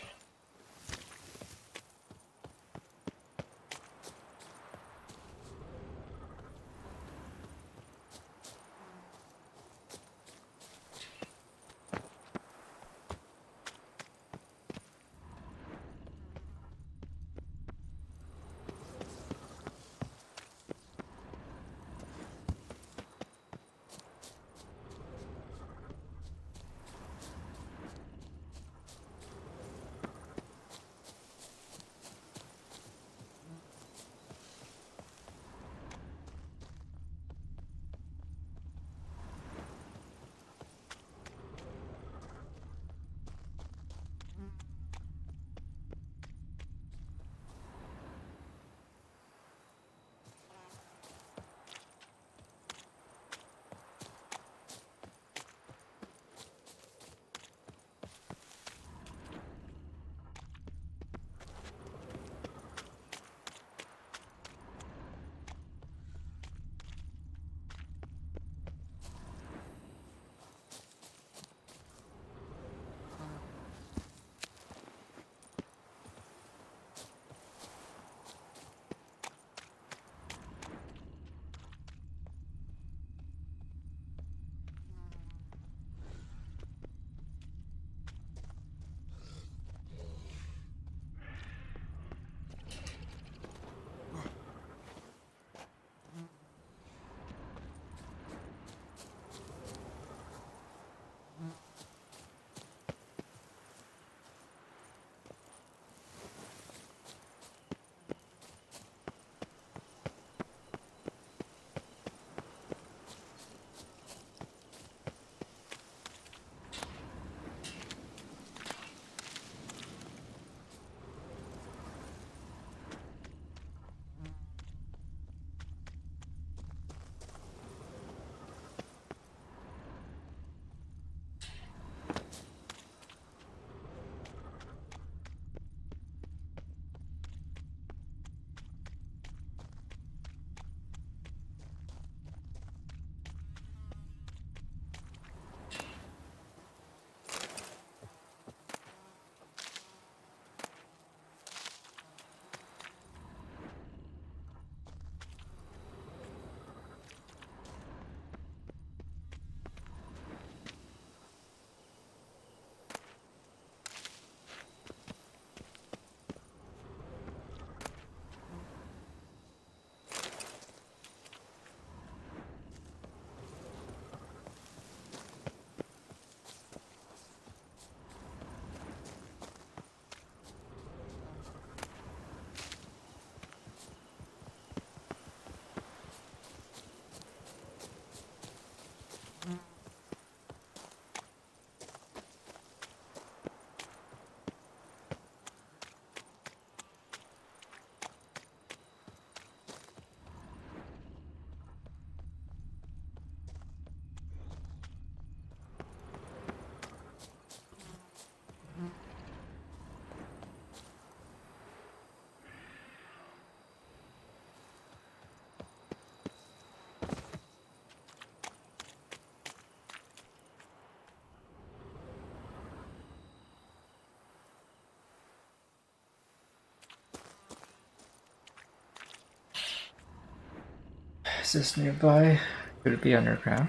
this nearby. Could it be underground?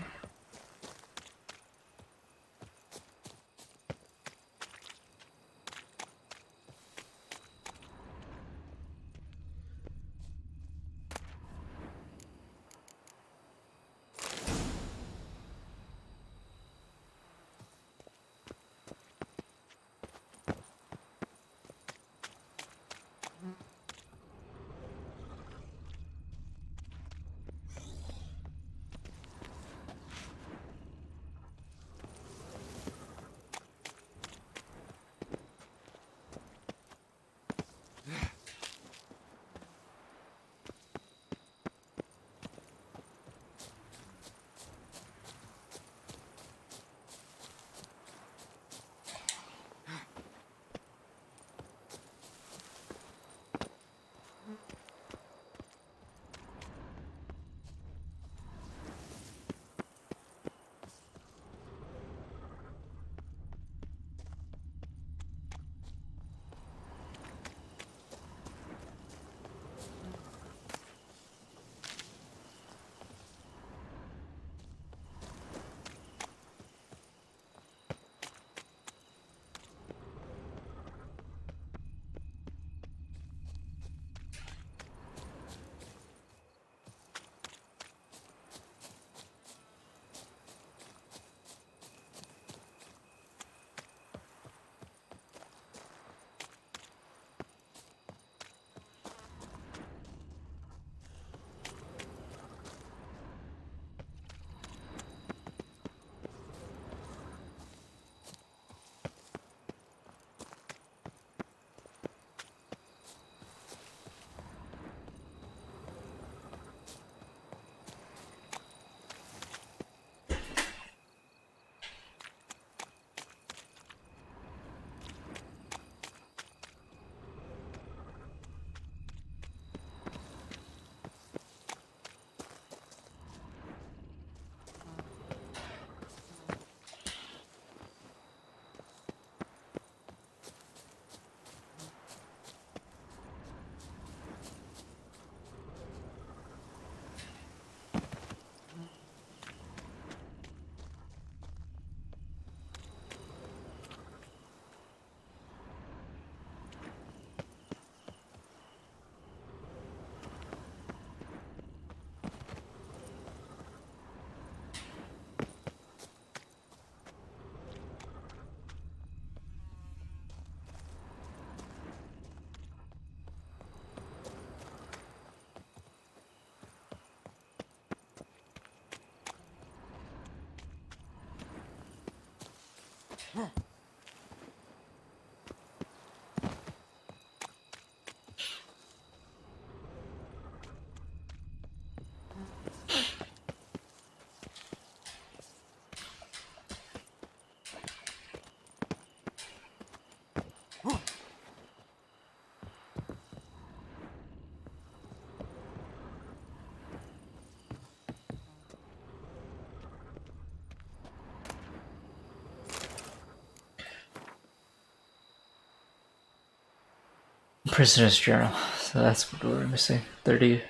Prisoner's journal. So that's what we're missing. 30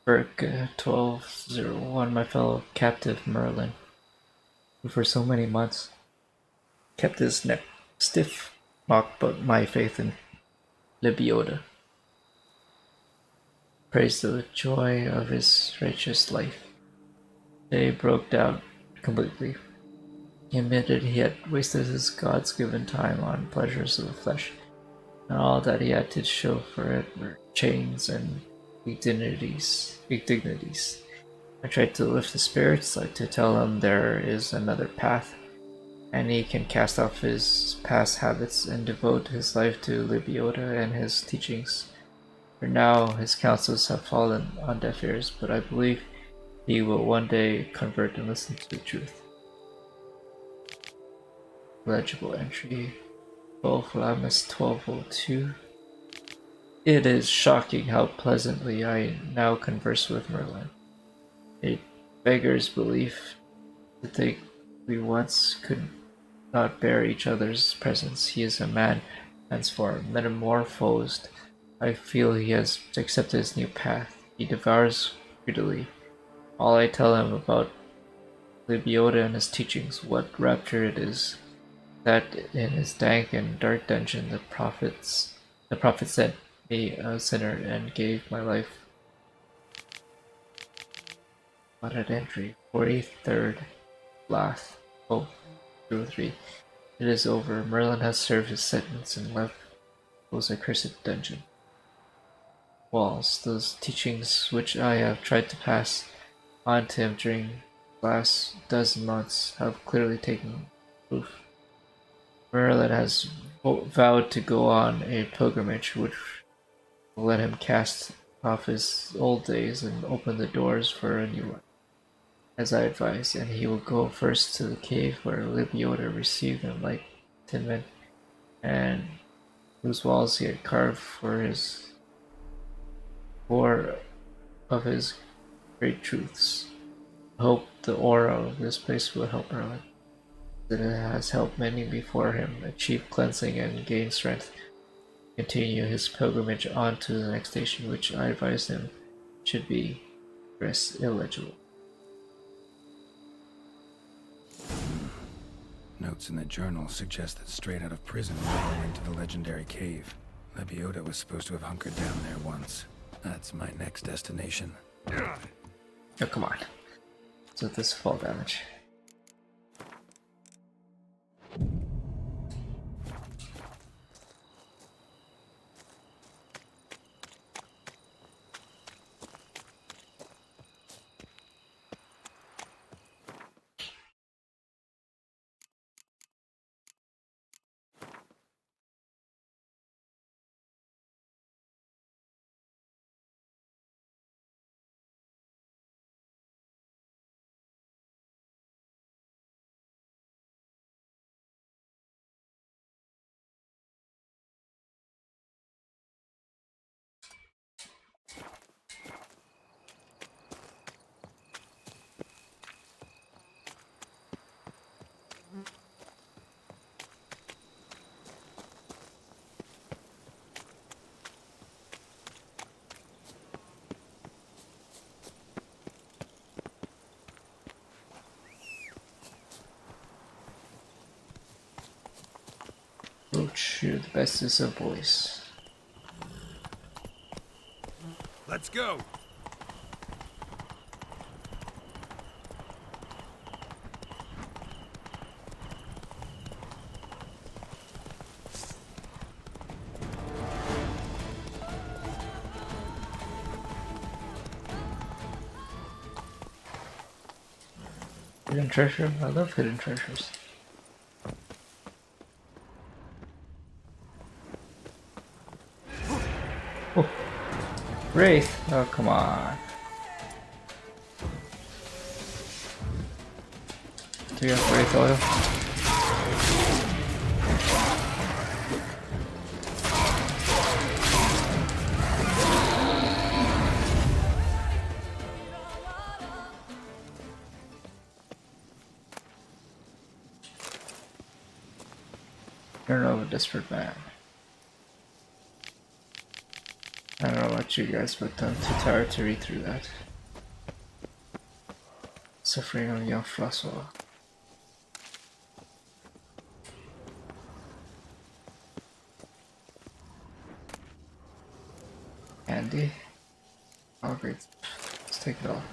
Burke 1201, my fellow captive Merlin, who for so many months kept his neck stiff, mocked but my faith in Libiota. Praised the joy of his righteous life. They broke down completely. He admitted he had wasted his God's given time on pleasures of the flesh, and all that he had to show for it were chains and indignities. I tried to lift the spirits, like to tell him there is another path, and he can cast off his past habits and devote his life to Libiota and his teachings. For now, his counsels have fallen on deaf ears, but I believe he will one day convert and listen to the truth. Legible entry. Wolflamus 1202. It is shocking how pleasantly I now converse with Merlin. It beggars belief to think we once could not bear each other's presence. He is a man transformed, metamorphosed. I feel he has accepted his new path. He devours greedily. All I tell him about Libioda and his teachings, what rapture it is, that in his dank and dark dungeon the prophet sent me a sinner and gave my life. But at entry 43rd last 03. It is over. Merlin has served his sentence and left those accursed dungeon walls. Those teachings which I have tried to pass on to him during the last dozen months have clearly taken proof. Merlin has vowed to go on a pilgrimage which will let him cast off his old days and open the doors for a new one, as I advised, and he will go first to the cave where Libioda received enlightenment and whose walls he had carved for of his great truths. I hope the aura of this place will help Merlin, that it has helped many before him achieve cleansing and gain strength. Continue his pilgrimage on to the next station, which I advised him should be dressed illegible. Notes in the journal suggest that straight out of prison, Merlin went to the legendary cave. Lebioda was supposed to have hunkered down there once. That's my next destination. Oh, come on. So this fall damage. Roach, you're the bestest of boys. Let's go! Hidden treasure? I love hidden treasures. Oh, Wraith! Oh, come on. Do you have Wraith oil? You're no desperate man. I don't know about you guys, but I'm too tired to read through that. Suffering of young Francois. Andy? Oh great. Let's take it off.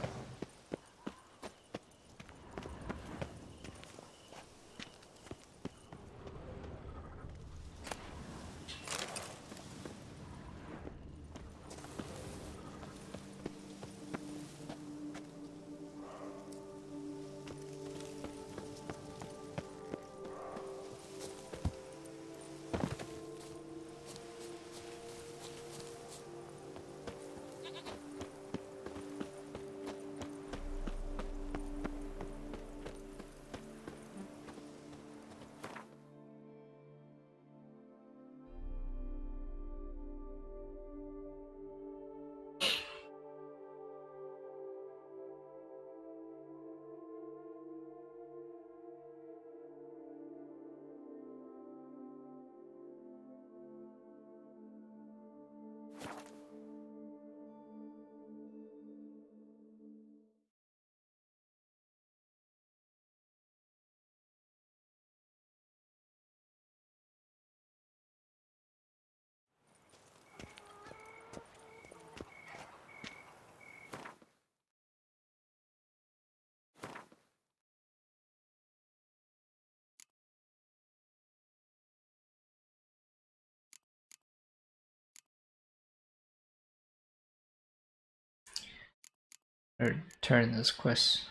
or turn this quest.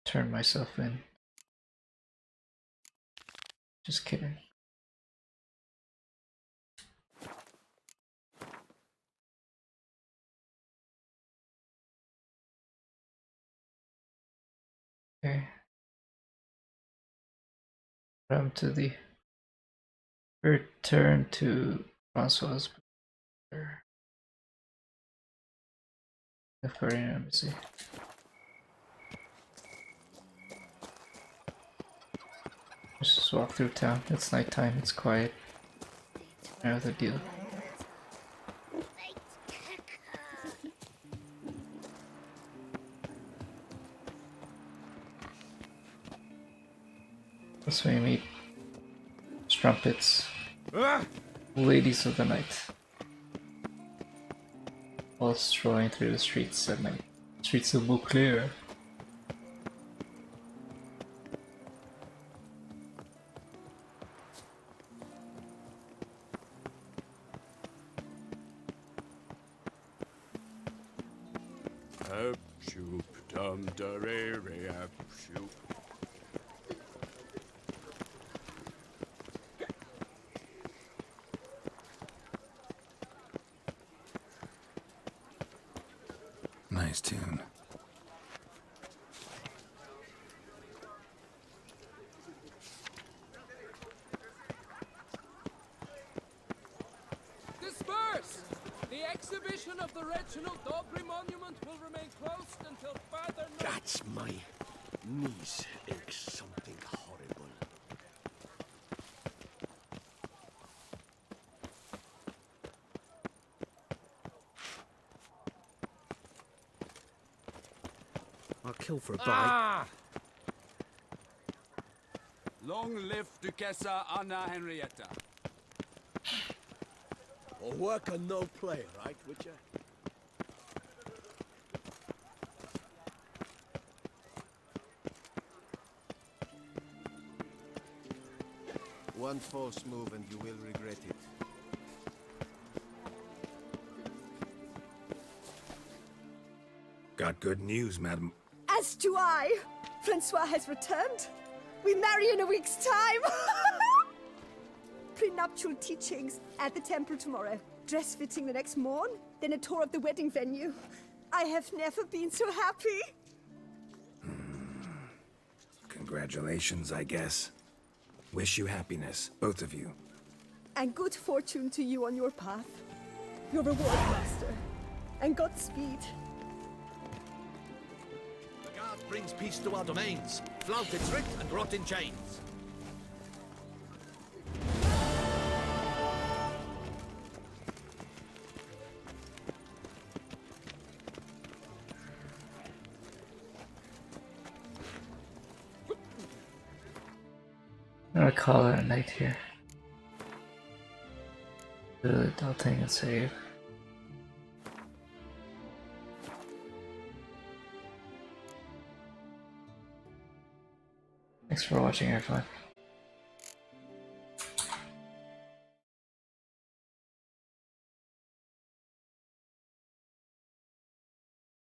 Turn myself in. Just kidding. Okay. Come to the return to Francois. Let me see. Let's just walk through town. It's nighttime, it's quiet. I know the deal. That's where you meet strumpets, ladies of the night, all strolling through the streets at night. Streets of Beauclair. Up shoop dum da re re up shoop. Nice tune. Disperse! The exhibition of the Reginald Dobry monument will remain closed until further notice. That's my knees ache something horrible. I'll kill for a bite. Ah! Long live Duchessa Anna Henrietta. Or work and no play, right, would you? One false move and you will regret it. Got good news, madam. As do I. Francois has returned. We marry in a week's time. Prenuptial teachings at the temple tomorrow. Dress fitting the next morn. Then a tour of the wedding venue. I have never been so happy. Congratulations, I guess. Wish you happiness, both of you. And good fortune to you on your path. Your reward, master. And Godspeed. The guard brings peace to our domains. Flout its writ and rot in chains. I'm gonna call it a night here. Do the adulting and save. Thanks for watching, everyone.